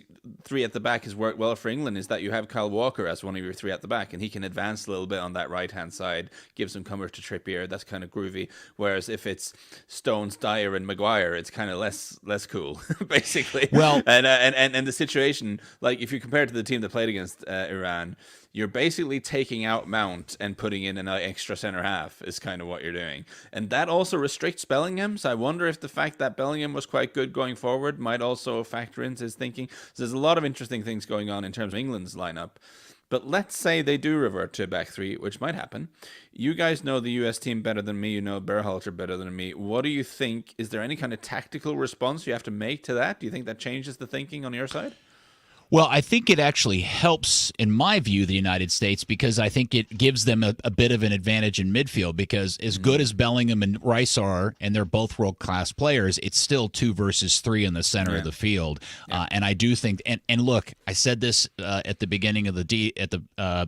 three at the back has worked well for England is that you have Kyle Walker as one of your three at the back, and he can advance a little bit on that right-hand side, give some comfort to Trippier. That's kind of groovy. Whereas if it's Stones, Dyer, and Maguire, it's kind of less cool, basically. Well, and the situation, like if you compare it to the team that played against Iran, you're basically taking out Mount and putting in an extra center half is kind of what you're doing. And that also restricts Bellingham. So I wonder if the fact that Bellingham was quite good going forward might also factor into his thinking. So there's a lot of interesting things going on in terms of England's lineup. But let's say they do revert to a back three, which might happen. You guys know the US team better than me. You know Berhalter better than me. What do you think? Is there any kind of tactical response you have to make to that? Do you think that changes the thinking on your side? Well, I think it actually helps, in my view, the United States, because I think it gives them a bit of an advantage in midfield, because as good as Bellingham and Rice are, and they're both world-class players, it's still 2 versus 3 in the center of the field. And I do think, and look, I said this at the beginning of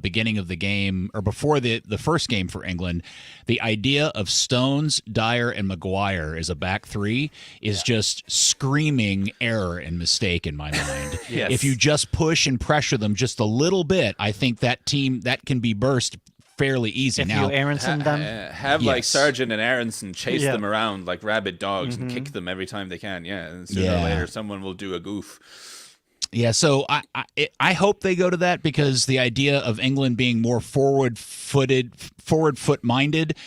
beginning of the game, or before the first game for England, the idea of Stones, Dyer, and Maguire as a back three is just screaming error and mistake in my mind. Yes. If you just push and pressure them just a little bit, I think that team that can be burst fairly easy. If now, you Aronson them, have like Sargent and Aronson chase them around like rabid dogs and kick Mm-hmm. them every time they can. Yeah, and sooner or later someone will do a goof. Yeah, so I hope they go to that, because the idea of England being more forward foot minded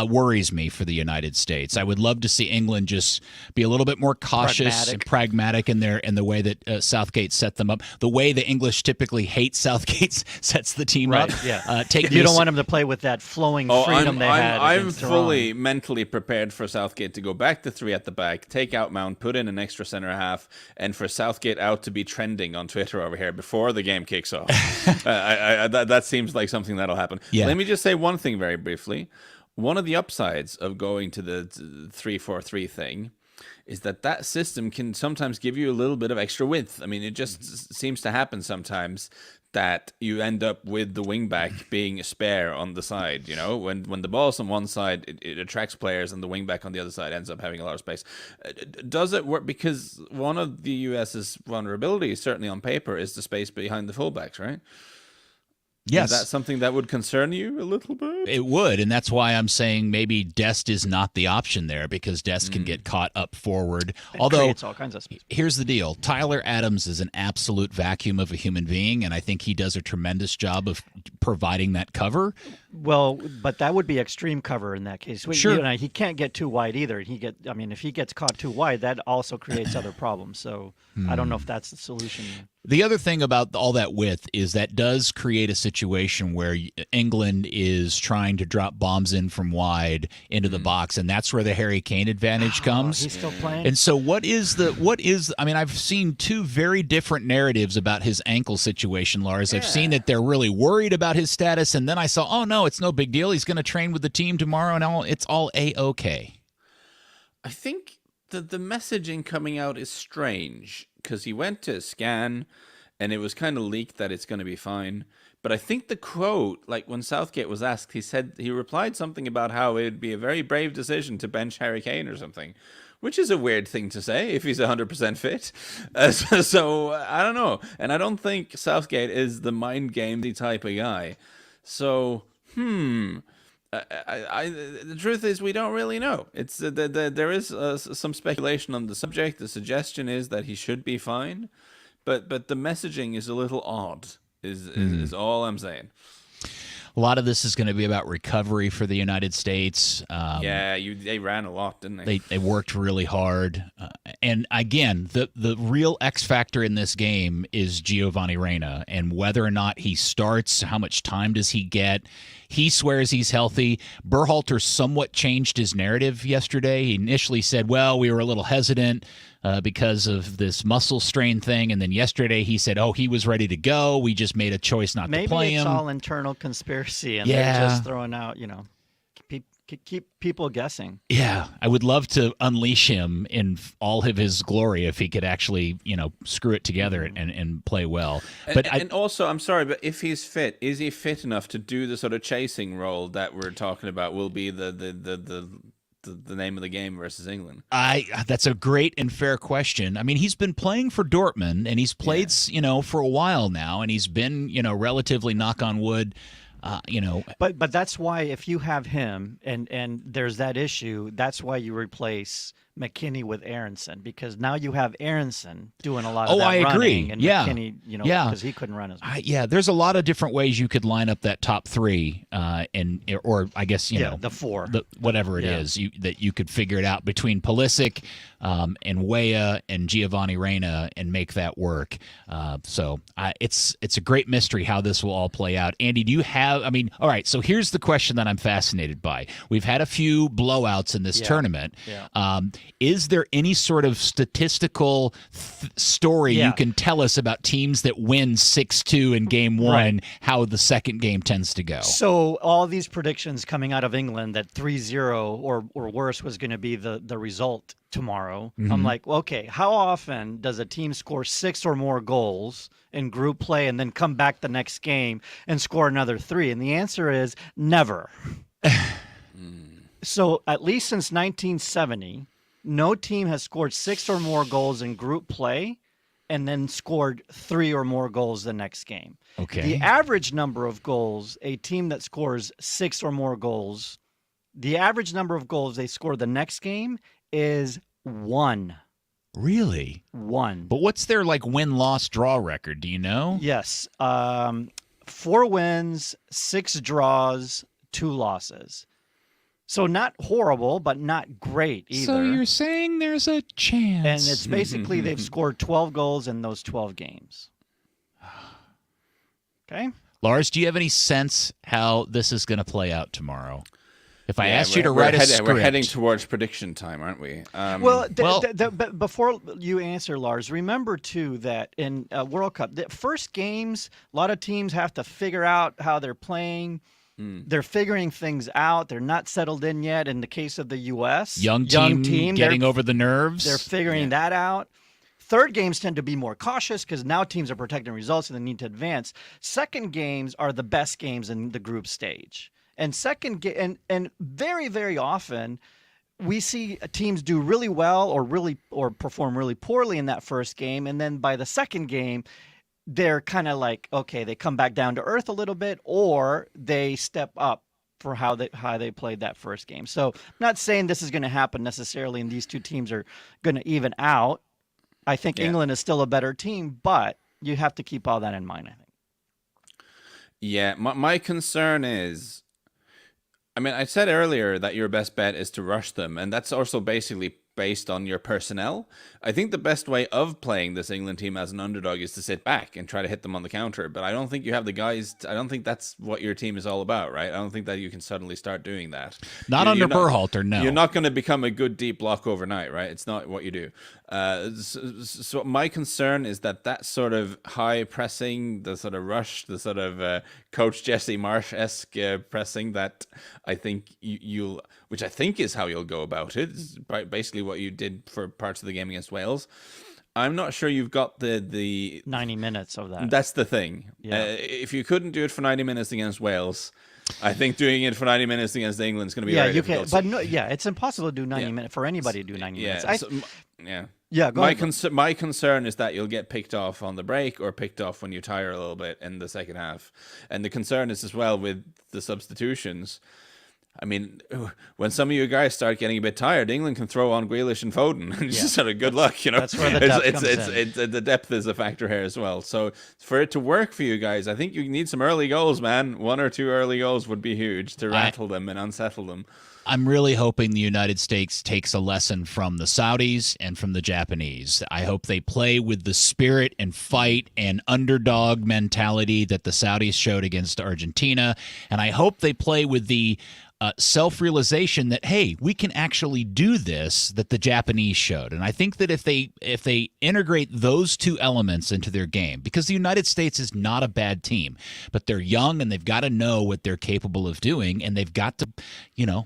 worries me for the United States. I would love to see England just be a little bit more cautious and pragmatic in the way that Southgate set them up. The way the English typically hate Southgate sets the team up. Yeah. You don't want them to play with that flowing freedom they had. I'm fully mentally prepared for Southgate to go back to 3 at the back, take out Mount, put in an extra center half, and for Southgate out to be trending on Twitter over here before the game kicks off. That seems like something that'll happen. Yeah. Let me just say one thing very briefly. One of the upsides of going to the 3-4-3 thing is that system can sometimes give you a little bit of extra width. I mean, it just seems to happen sometimes that you end up with the wingback being a spare on the side. You know, when the ball's on one side, it attracts players, and the wingback on the other side ends up having a lot of space. Does it work? Because one of the US's vulnerabilities, certainly on paper, is the space behind the fullbacks, right? Yes. Is that something that would concern you a little bit? It would, and that's why I'm saying maybe Dest is not the option there, because Dest can get caught up forward. Although, creates all kinds of space. Here's the deal. Tyler Adams is an absolute vacuum of a human being, and I think he does a tremendous job of providing that cover. Well, but that would be extreme cover in that case. Sure. He can't get too wide either. If he gets caught too wide, that also creates other problems. So I don't know if that's the solution. The other thing about all that width is that does create a situation where England is trying to drop bombs in from wide into the box, and that's where the Harry Kane advantage comes. He's still playing. And so I've seen 2 very different narratives about his ankle situation, Lars. I've seen that they're really worried about his status, and then I saw, oh no, it's no big deal. He's going to train with the team tomorrow, and it's all A-okay. I think the messaging coming out is strange, because he went to scan and it was kind of leaked that it's going to be fine. But I think the quote, like when Southgate was asked, he replied something about how it would be a very brave decision to bench Harry Kane or something, which is a weird thing to say if he's 100% fit. So I don't know. And I don't think Southgate is the mind gamey type of guy. So, the truth is we don't really know. It's there is some speculation on the subject. The suggestion is that he should be fine, but the messaging is a little odd. Is all I'm saying. A lot of this is going to be about recovery for the United States. They ran a lot, didn't they? They worked really hard. And again, the real X factor in this game is Giovanni Reyna, and whether or not he starts, how much time does he get? He swears he's healthy. Berhalter somewhat changed his narrative yesterday. He initially said, well, we were a little hesitant because of this muscle strain thing. And then yesterday he said, oh, he was ready to go. We just made a choice not to play him. Maybe it's all internal conspiracy, and they're just throwing out, keep people guessing. Yeah, I would love to unleash him in all of his glory if he could actually, screw it together and play well. But and also, I'm sorry, but if he's fit, is he fit enough to do the sort of chasing role that we're talking about? Will be the name of the game versus England? That's a great and fair question. I mean, he's been playing for Dortmund, and he's played, for a while now, and he's been, relatively, knock on wood. But that's why if you have him and there's that issue, that's why you replace McKinney with Aronson, because now you have Aronson doing a lot of that I running, agree. and Yeah. McKinney, because he couldn't run as much. There's a lot of different ways you could line up that top three, or I guess the four, whatever it is, that you could figure it out between Pulisic and Weah and Giovanni Reyna and make that work. So it's a great mystery how this will all play out. Andy, do you have? I mean, all right. So here's the question that I'm fascinated by. We've had a few blowouts in this tournament. Yeah. Is there any sort of statistical story you can tell us about teams that win 6-2 in game one, how the second game tends to go? So all these predictions coming out of England that 3-0 or worse was going to be the result tomorrow. I'm like, okay, how often does a team score 6 or more goals in group play and then come back the next game and score another 3? And the answer is never. So at least since 1970, no team has scored 6 or more goals in group play and then scored 3 or more goals the next game. Okay. The average number of goals, a team that scores 6 or more goals, the average number of goals they score the next game is 1. Really? 1. But what's their win-loss draw record? Do you know? Yes. 4 wins, 6 draws, 2 losses. So not horrible, but not great either. So you're saying there's a chance. And it's basically they've scored 12 goals in those 12 games. Okay? Lars, do you have any sense how this is going to play out tomorrow? If I asked you to write a script. We're heading towards prediction time, aren't we? But before you answer, Lars, remember, too, that in World Cup, the first games, a lot of teams have to figure out how they're playing. They're figuring things out. They're not settled in yet. In the case of the U.S., young team getting over the nerves. They're figuring that out. Third games tend to be more cautious because now teams are protecting results and they need to advance. Second games are the best games in the group stage. And and very, very often we see teams do really well or perform really poorly in that first game, and then by the second game they're kind of like, okay, they come back down to earth a little bit, or they step up for how they played that first game. So I'm not saying this is going to happen necessarily and these two teams are going to even out. I think England is still a better team, but you have to keep all that in mind, I think. Yeah, my concern is, I mean, I said earlier that your best bet is to rush them, and that's also basically based on your personnel. I think the best way of playing this England team as an underdog is to sit back and try to hit them on the counter, but I don't think you have the guys. I don't think that's what your team is all about, right? I don't think that you can suddenly start doing that. Not under Berhalter, no. You're not going to become a good deep block overnight, right? It's not what you do. So my concern is that sort of high pressing, the sort of rush, the sort of Coach Jesse Marsh-esque pressing that I think you'll, which I think is how you'll go about it, is basically what you did for parts of the game against Wales. I'm not sure you've got the 90 minutes of that. That's the thing. Yeah. If you couldn't do it for 90 minutes against Wales, I think doing it for 90 minutes against England is going to be very difficult. But no, it's impossible to do 90 minutes for anybody to do 90 minutes. Go ahead. My concern is that you'll get picked off on the break or picked off when you tire a little bit in the second half. And the concern is as well with the substitutions. I mean, when some of you guys start getting a bit tired, England can throw on Grealish and Foden, and just sort of good luck, you know. That's where the depth comes in. The depth is a factor here as well. So for it to work for you guys, I think you need some early goals, man. 1 or 2 early goals would be huge to rattle them and unsettle them. I'm really hoping the United States takes a lesson from the Saudis and from the Japanese. I hope they play with the spirit and fight and underdog mentality that the Saudis showed against Argentina, and I hope they play with the self-realization that, hey, we can actually do this that the Japanese showed. And I think that if they integrate those two elements into their game, because the United States is not a bad team, but they're young and they've got to know what they're capable of doing, and they've got to,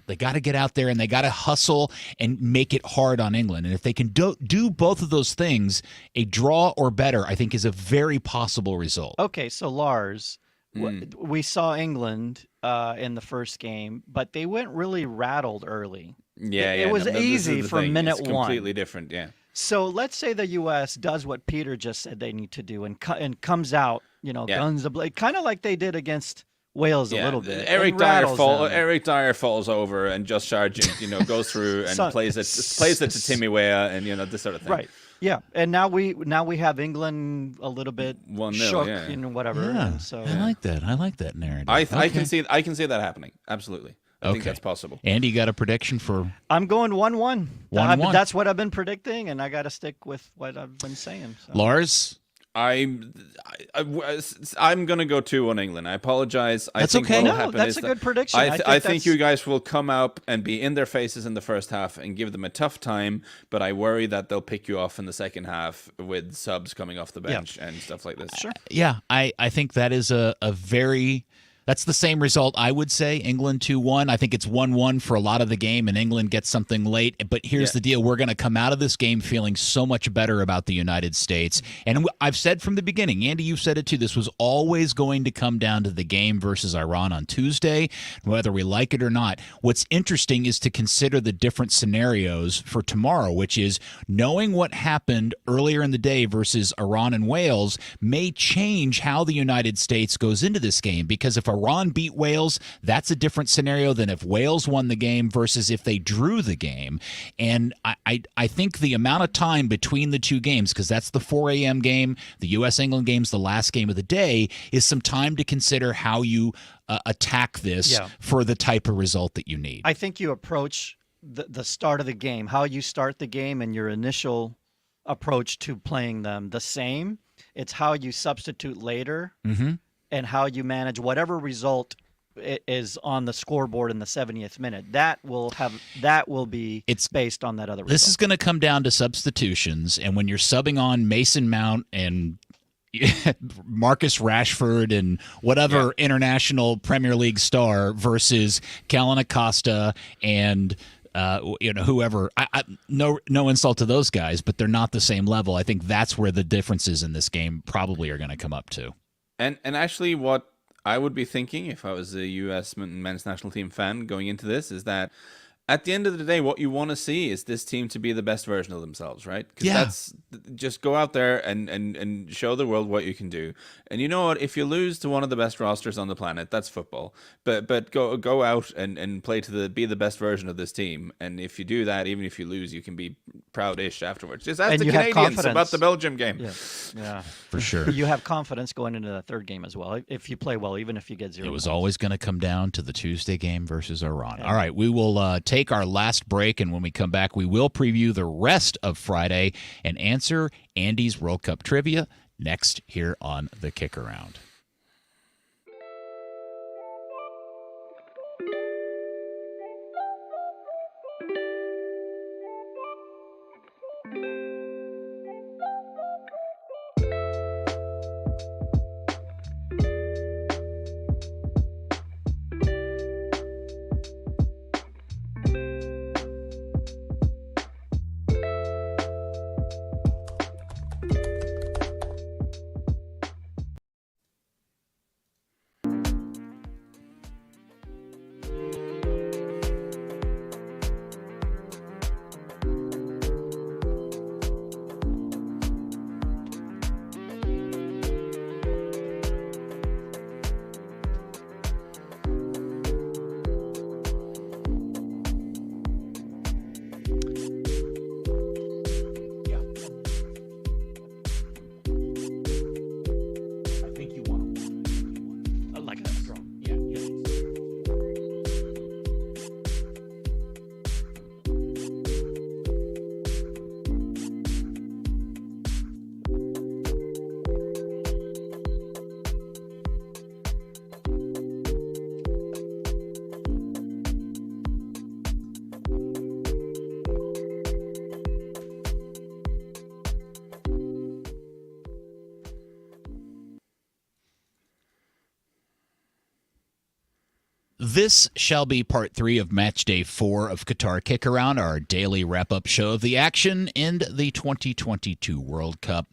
they got to get out there and they got to hustle and make it hard on England. And if they can do both of those things, a draw or better, I think, is a very possible result. Okay, so Lars, we saw England in the first game, but they went really rattled early. It was easy for minute it's one. Completely different, yeah. So let's say the U.S. does what Peter just said they need to do and comes out, guns ablaze, kind of like they did against Wales a little bit. Eric Dyer falls over, and Josh Sargent, goes through and plays it to Timmy Weah, and this sort of thing. Right. Yeah, and now we have England a little bit 1-0, shook, whatever. Yeah, and so I like that. I like that narrative. I can see that happening. Absolutely. I think that's possible. Andy, you got a prediction for? I'm going 1-1. 1-1. That's what I've been predicting, and I got to stick with what I've been saying. So. Lars? I'm gonna go 2-1 England. I apologize. That's okay. No, that's a good prediction. I think you guys will come up and be in their faces in the first half and give them a tough time, but I worry that they'll pick you off in the second half with subs coming off the bench and stuff like this. Sure. Yeah, I think that is a very... That's the same result, I would say. England 2-1. I think it's 1-1 for a lot of the game, and England gets something late. But here's the deal. We're going to come out of this game feeling so much better about the United States. And I've said from the beginning, Andy, you've said it too, this was always going to come down to the game versus Iran on Tuesday, whether we like it or not. What's interesting is to consider the different scenarios for tomorrow, which is knowing what happened earlier in the day versus Iran and Wales may change how the United States goes into this game, because if Iran beat Wales, that's a different scenario than if Wales won the game versus if they drew the game. And I think the amount of time between the two games, because that's the 4 a.m. game, the U.S.-England game's the last game of the day, is some time to consider how you attack this for the type of result that you need. I think you approach the start of the game, how you start the game and your initial approach to playing them the same. It's how you substitute later. Mm-hmm. And how you manage whatever result is on the scoreboard in the 70th minute. That will be based on that other result. This is going to come down to substitutions, and when you're subbing on Mason Mount and Marcus Rashford and whatever international Premier League star versus Callan Acosta and whoever. No insult to those guys, but they're not the same level. I think that's where the differences in this game probably are going to come up to. And actually, what I would be thinking if I was a U.S. men's national team fan going into this is that at the end of the day, what you want to see is this team to be the best version of themselves, right? Because that's just go out there and show the world what you can do. And you know what? If you lose to one of the best rosters on the planet, that's football. But go out and play be the best version of this team. And if you do that, even if you lose, you can be proud-ish afterwards. Just ask the Canadians about the Belgium game. Yeah, for sure. You have confidence going into the third game as well. If you play well, even if you get 0 It was points. always going to come down to the Tuesday game versus Iran. Yeah. All right, we will take our last break, and when we come back, we will preview the rest of Friday and answer Andy's World Cup trivia next here on the KickAround. This shall be part 3 of Match Day 4 of Qatar KickAround, our daily wrap-up show of the action in the 2022 World Cup.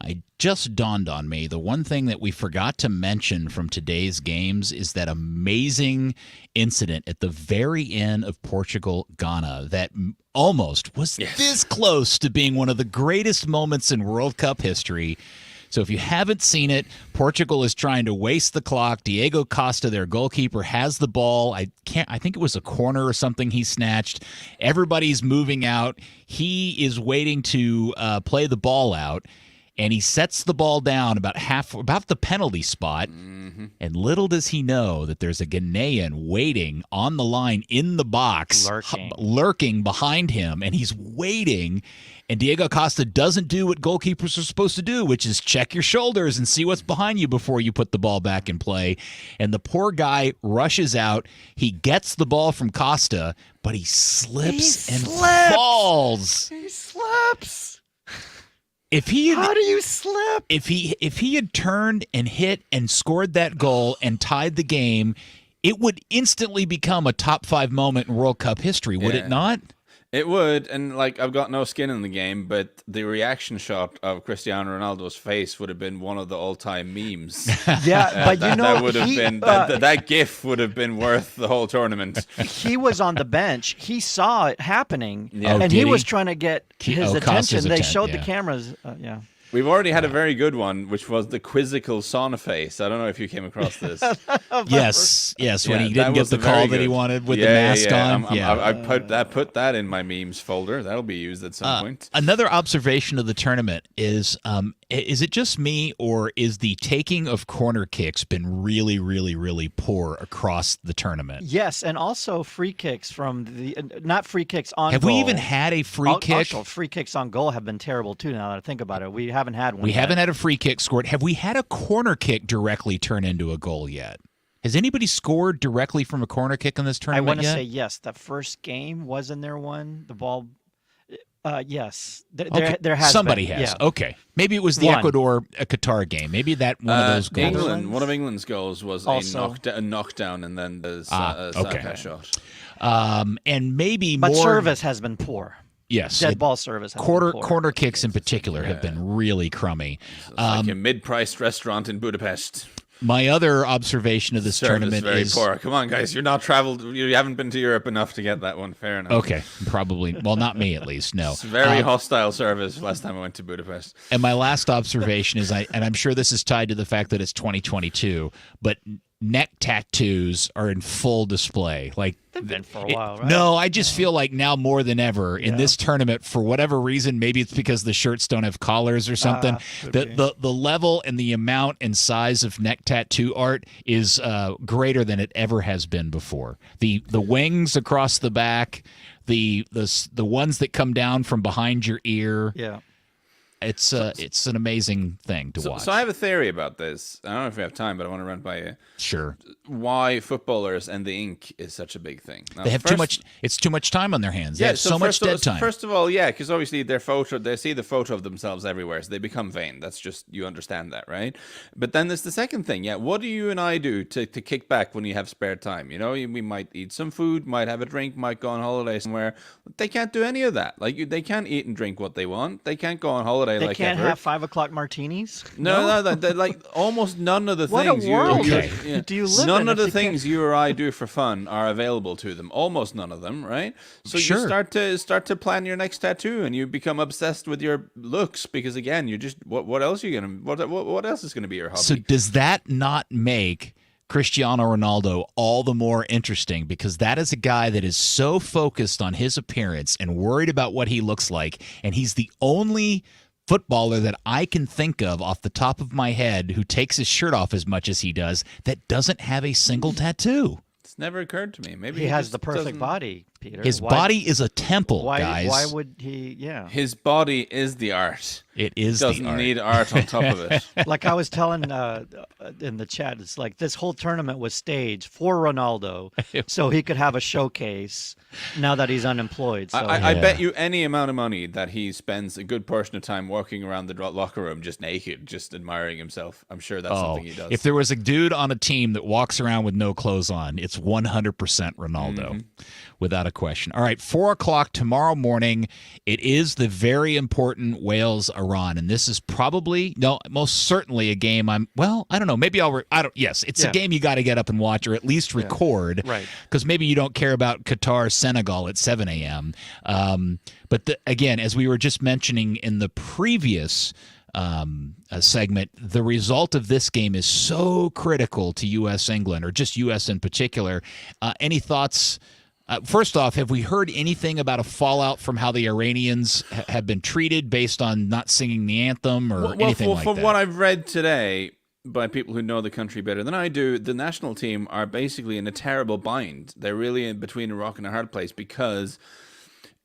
It just dawned on me, the one thing that we forgot to mention from today's games is that amazing incident at the very end of Portugal-Ghana that almost was this close to being one of the greatest moments in World Cup history. So if you haven't seen it, Portugal is trying to waste the clock. Diego Costa, their goalkeeper, has the ball. I think it was a corner or something he snatched. Everybody's moving out. He is waiting to play the ball out, and he sets the ball down about the penalty spot. Mm-hmm. And little does he know that there's a Ghanaian waiting on the line in the box, lurking behind him, and he's waiting. And Diego Costa doesn't do what goalkeepers are supposed to do, which is check your shoulders and see what's behind you before you put the ball back in play. And the poor guy rushes out. He gets the ball from Costa, but he slips and falls. He slips. How do you slip? If he had turned and hit and scored that goal and tied the game, it would instantly become a top 5 moment in World Cup history, would it not? It would, and I've got no skin in the game, but the reaction shot of Cristiano Ronaldo's face would have been one of the all-time memes. Yeah, but that would have been that GIF would have been worth the whole tournament. He was on the bench. He saw it happening, Yeah. and he was trying to get his attention. Costa's They showed the yeah. cameras. We've already had a very good one, which was the quizzical sauna face. I don't know if you came across this. Yes, when he didn't get the call that he wanted with the mask on. I put that in my memes folder. That'll be used at some point. Another observation of the tournament is it just me, or is the taking of corner kicks been really, really, really poor across the tournament? Yes, and also free kicks from not free kicks on goal. Have we even had a free kick? Also, free kicks on goal have been terrible too, now that I think about it. We haven't had one We yet. haven't had a free kick scored. Have we had a corner kick directly turn into a goal yet? Has anybody scored directly from a corner kick in this I tournament want to yet? say yes. The first game, wasn't there one? The ball... yes. Okay. There has Somebody been. has. Yeah. Okay. Maybe it was the One. Qatar game. Maybe one of those goals. England, one of England's goals was Also- a knockdown, and then the okay. Saka shot. And maybe But more... service has been poor. Yes. Dead ball service has been poor. Corner kicks in particular have been really crummy. It's like a mid-priced restaurant in Budapest. My other observation of this Service tournament very is... poor. Come on, guys. You're not traveled. You haven't been to Europe enough to get that one. Fair enough. Okay, probably. Well, not me at least. No. It's very hostile service last time I went to Budapest. And my last observation is, and I'm sure this is tied to the fact that it's 2022, but neck tattoos are in full display. Like, They've been for a while, right? No, I just feel like now more than ever in this tournament, for whatever reason, maybe it's because the shirts don't have collars or something, the level and the amount and size of neck tattoo art is greater than it ever has been before. The wings across the back, the ones that come down from behind your ear. Yeah. It's an amazing thing to watch. So I have a theory about this. I don't know if we have time, but I want to run by you. Sure. Why footballers and the ink is such a big thing. Now, They have too much. It's too much time on their hands. They have so much dead time. First of all, yeah, because obviously they see the photo of themselves everywhere, so they become vain. That's just, you understand that, right? But then there's the second thing. Yeah, what do you and I do to kick back when you have spare time? You know, we might eat some food, might have a drink, might go on holiday somewhere. They can't do any of that. Like, they can't eat and drink what they want. They can't go on holiday They like can't ever. have 5 o'clock martinis? No, like almost none of the What a things world do you live none in of if the you things you or I do for fun are available to them. Almost none of them, right? So Sure. you start to plan your next tattoo, and you become obsessed with your looks because, again, you just what else are you gonna what else is gonna be your hobby? So does that not make Cristiano Ronaldo all the more interesting? Because that is a guy that is so focused on his appearance and worried about what he looks like, and he's the only footballer that I can think of off the top of my head who takes his shirt off as much as he does that doesn't have a single tattoo. It's never occurred to me. Maybe He has just the perfect doesn't- body. Peter. His body is a temple, guys. Why would he? Yeah. His body is the art. It is Doesn't the art. need art on top of it. Like I was telling in the chat, it's like this whole tournament was staged for Ronaldo so he could have a showcase now that he's unemployed. So. I bet you any amount of money that he spends a good portion of time walking around the locker room just naked, just admiring himself. I'm sure that's something he does. If there was a dude on a team that walks around with no clothes on, it's 100% Ronaldo, without a question. All right, 4 o'clock tomorrow morning. It is the very important Wales-Iran, and this is probably, most certainly a game I don't know. Maybe it's a game you got to get up and watch, or at least record, right? Because maybe you don't care about Qatar, Senegal at 7 a.m. But again, as we were just mentioning in the previous segment, the result of this game is so critical to U.S. England, or just U.S. in particular. Any thoughts? First off, have we heard anything about a fallout from how the Iranians have been treated based on not singing the anthem or anything like that? From what I've read today by people who know the country better than I do, the national team are basically in a terrible bind. They're really in between a rock and a hard place because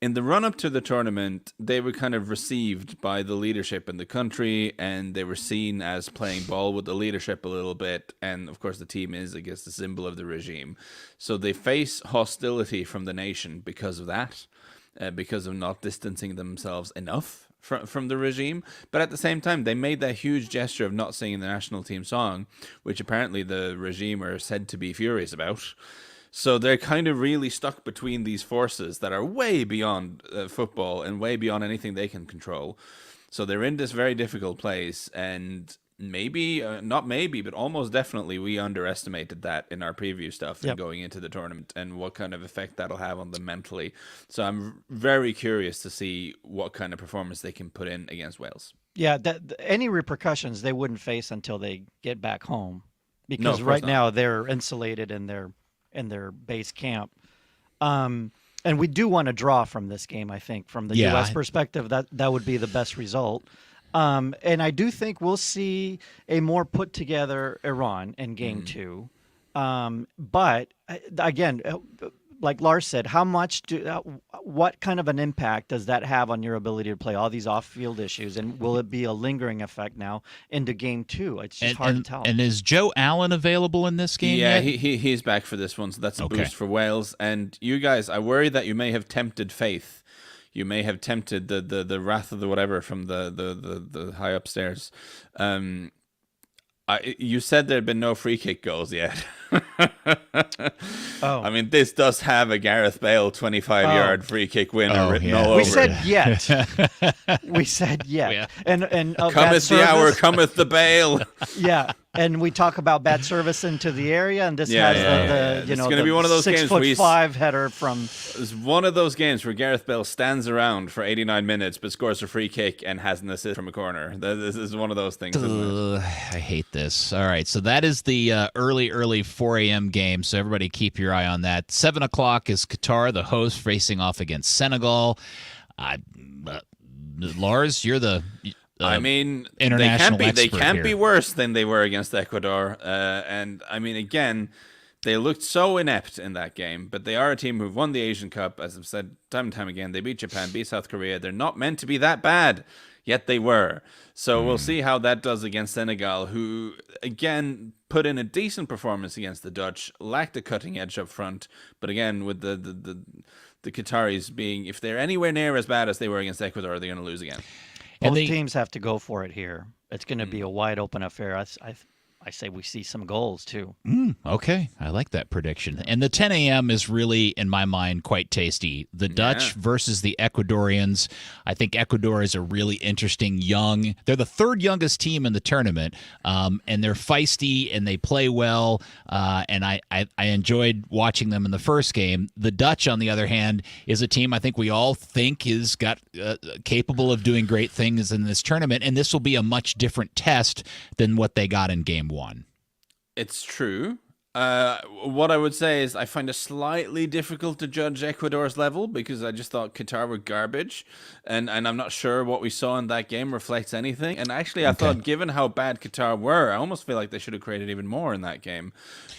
in the run-up to the tournament, they were kind of received by the leadership in the country, and they were seen as playing ball with the leadership a little bit. And, of course, the team is, I guess, the symbol of the regime. So they face hostility from the nation because of that, because of not distancing themselves enough from the regime. But at the same time, they made that huge gesture of not singing the national team song, which apparently the regime are said to be furious about. So they're kind of really stuck between these forces that are way beyond football and way beyond anything they can control. So they're in this very difficult place, and but almost definitely we underestimated that in our preview stuff and going into the tournament and what kind of effect that'll have on them mentally. So I'm very curious to see what kind of performance they can put in against Wales. Yeah, any repercussions they wouldn't face until they get back home, because right now they're insulated in their base camp. And we do want to draw from this game, I think, from the U.S. perspective. That would be the best result. And I do think we'll see a more put-together Iran in Game 2. But, again, like Lars said, what kind of an impact does that have on your ability to play all these off-field issues? And will it be a lingering effect now into Game 2? It's just hard to tell. And is Joe Allen available in this game yet? He's back for this one, so that's a boost for Wales. And you guys, I worry that you may have tempted fate. You may have tempted the wrath of the whatever from the high upstairs. You said there had been no free kick goals yet. I mean, this does have a Gareth Bale 25-yard free kick winner written all over it. We said yet. We said yet. Yeah. And cometh the hour, cometh the Bale. Yeah. And we talk about bad service into the area, and this has the it's going to be one of those games where 6'5" header from. It's one of those games where Gareth Bale stands around for 89 minutes but scores a free kick and has an assist from a corner. This is one of those things. Isn't it? I hate this. All right, so that is the early 4 a.m. game. So everybody keep your eye on that. 7 o'clock is Qatar, the host, facing off against Senegal. Lars, you're the. I mean, they can't be worse than they were against Ecuador. And I mean, again, they looked so inept in that game, but they are a team who've won the Asian Cup, as I've said time and time again. They beat Japan, beat South Korea. They're not meant to be that bad, yet they were. So we'll see how that does against Senegal, who, again, put in a decent performance against the Dutch, lacked a cutting edge up front. But again, with the Qataris being, if they're anywhere near as bad as they were against Ecuador, they're going to lose again. Both teams have to go for it here. It's going to be a wide open affair. I say we see some goals too. Okay, I like that prediction. And the 10 a.m. is really, in my mind, quite tasty. The Dutch versus the Ecuadorians. I think Ecuador is a really interesting they're the third youngest team in the tournament, and they're feisty and they play well. And I enjoyed watching them in the first game. The Dutch, on the other hand, is a team I think we all think is capable of doing great things in this tournament, and this will be a much different test than what they got in Game 1. It's true. What I would say is I find it slightly difficult to judge Ecuador's level because I just thought Qatar were garbage, and I'm not sure what we saw in that game reflects anything. And actually, I thought, given how bad Qatar were, I almost feel like they should have created even more in that game.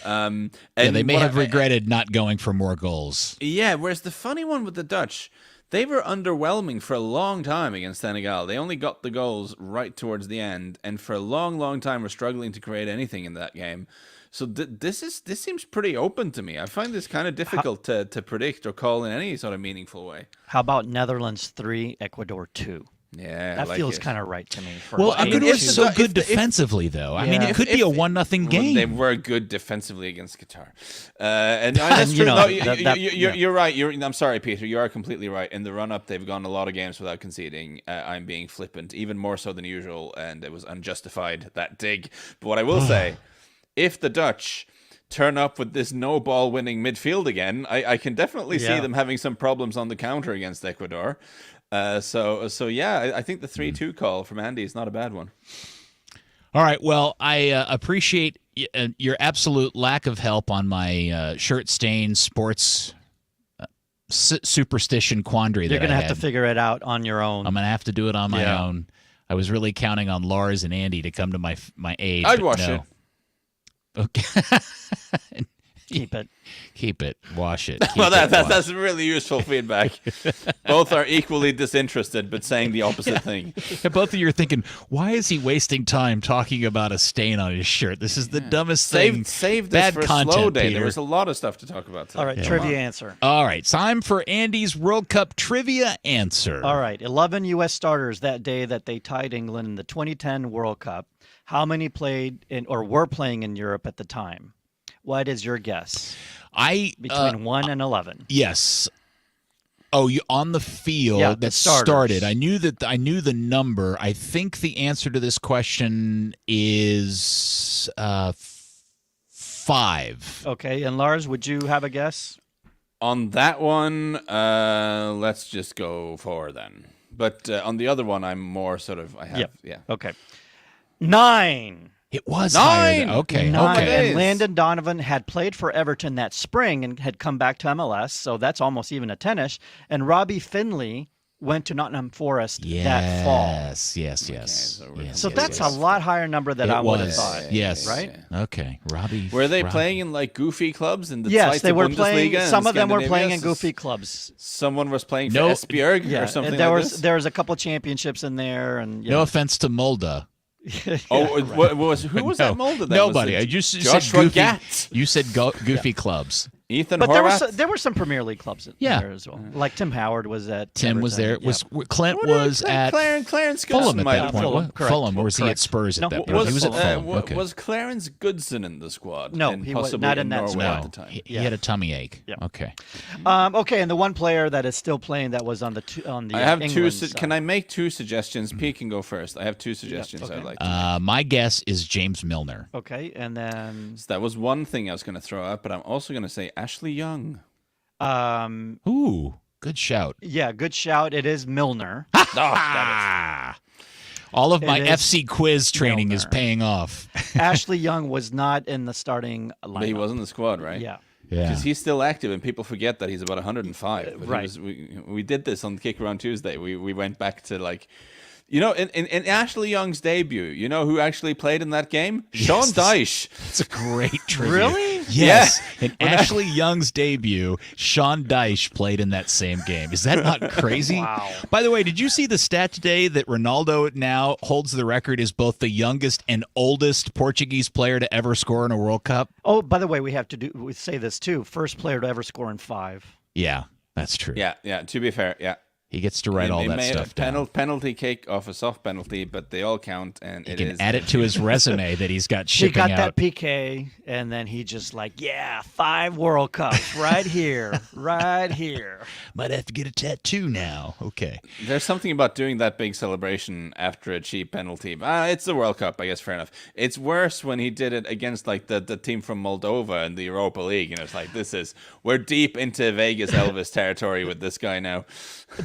And they may have regretted not going for more goals. Yeah, whereas the funny one with the Dutch, they were underwhelming for a long time against Senegal. They only got the goals right towards the end, and for a long, long time were struggling to create anything in that game. So this seems pretty open to me. I find this kind of difficult to predict or call in any sort of meaningful way. How about Netherlands 3, Ecuador 2? Yeah, that like feels kind of right to me. Well, Ecuador's so good defensively, though. I mean, it could be a 1-0 game. They were good defensively against Qatar, and that's true. No, you're right. I'm sorry, Peter. You are completely right. In the run-up, they've gone a lot of games without conceding. I'm being flippant, even more so than usual, and it was unjustified, that dig. But what I will say, if the Dutch turn up with this no-ball winning midfield again, I can definitely see them having some problems on the counter against Ecuador. So yeah, I think the 3-2 call from Andy is not a bad one. All right. Well, I appreciate your absolute lack of help on my shirt stain sports superstition quandary. You're going to have to figure it out on your own. I'm going to have to do it on my own. I was really counting on Lars and Andy to come to my aid. I'd wash it. Okay. Keep it. Wash it. Well, that's really useful feedback. Both are equally disinterested, but saying the opposite thing. Yeah, both of you are thinking, why is he wasting time talking about a stain on his shirt? This is the dumbest thing. Save this Bad for a content, slow day. Peter. There was a lot of stuff to talk about today. All right, trivia answer. All right, time for Andy's World Cup trivia answer. All right, 11 U.S. starters that day that they tied England in the 2010 World Cup. How many played or were playing in Europe at the time? What is your guess? Between 1 and 11. Yes. Oh, you on the field that started. I knew the number. I think the answer to this question is 5. Okay, and Lars, would you have a guess? On that one, let's just go 4 then. But on the other one, I'm more sort of Okay. 9. It was 9. Okay. 9. Okay. And Landon Donovan had played for Everton that spring and had come back to MLS, so that's almost even a 10-ish. And Robbie Finley went to Nottingham Forest that fall. Yes. So that's a lot higher number than I would have thought. Yes. Right? Okay. Robbie. Were they playing in like goofy clubs in the Yes, they were Bundesliga playing. Some of them were playing in Scandinavia? goofy clubs. Someone was playing for Esbjerg or something there like was this? there was a couple championships in there, and No offense to Mulda. Who was that molded? Nobody. I just Joshua said goofy. Gatz. You said goofy clubs. Ethan but Horvath. there were some Premier League clubs in there as well. Like Tim Howard was at. Tim Everton. was there. Yeah. Clint was at Clarence Fulham Goodson at that point. Fulham, or was he at Spurs at that point? He was at Fulham. Okay. Was Clarence Goodson in the squad? No, he was not in that squad at the time. He had a tummy ache. Yeah. Okay. Okay, and the one player that is still playing that was on the I have England two. side. Can I make 2 suggestions? Pete can go first. I have 2 suggestions I'd like to make. My guess is James Milner. Okay, and then So that was one thing I was going to throw out, but I'm also going to say Ashley Young. Ooh, good shout. Yeah, good shout. It is Milner. All of my FC quiz training is paying off. Ashley Young was not in the starting lineup. But he was in the squad, right? Yeah. Because he's still active, and people forget that he's about 105. But Right. We did this on KickAround Tuesday. We went back to like, in Ashley Young's debut, you know who actually played in that game? Sean Dyche. It's a great trivia. Really? Yes. In Ashley Young's debut, Sean Dyche played in that same game. Is that not crazy? Wow. By the way, did you see the stat today that Ronaldo now holds the record as both the youngest and oldest Portuguese player to ever score in a World Cup? Oh, by the way, we say this too. First player to ever score in 5. Yeah, that's true. Yeah. To be fair, yeah. He gets to write all that made stuff a down. penalty kick off a soft penalty, but they all count, and He can add it to his resume that he's got He shipping got out. that PK, and then he just 5 World Cups right here, right here. Might have to get a tattoo now. Okay. There's something about doing that big celebration after a cheap penalty. It's the World Cup, I guess, fair enough. It's worse when he did it against the team from Moldova in the Europa League, and it's like, we're deep into Vegas Elvis territory with this guy now.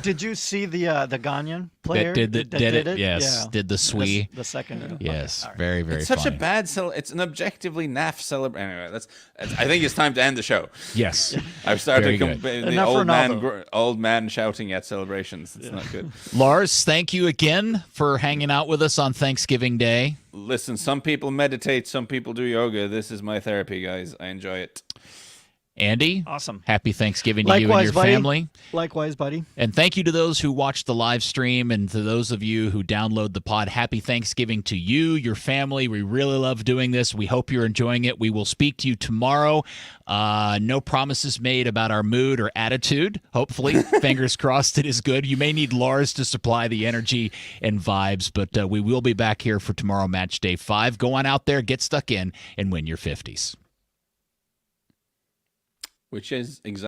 Did Did you see the Ghanaian player That did it? Yes, Yeah. did the Swee. The second. Yes, Okay, all right. very, very It's such funny. a bad it's an objectively naff celebration. Anyway, I think it's time to end the show. Yes. I've started Very good. the Enough for old man shouting at celebrations. It's not good. Lars, thank you again for hanging out with us on Thanksgiving Day. Listen, some people meditate, some people do yoga. This is my therapy, guys. I enjoy it. Andy, Awesome. Happy Thanksgiving to you and Likewise, your buddy. family. Likewise, buddy. And thank you to those who watched the live stream and to those of you who download the pod. Happy Thanksgiving to you, your family. We really love doing this. We hope you're enjoying it. We will speak to you tomorrow. No promises made about our mood or attitude. Hopefully, fingers crossed, it is good. You may need Lars to supply the energy and vibes, but we will be back here for tomorrow, Match Day 5. Go on out there, get stuck in, and win your 50s. Which is exactly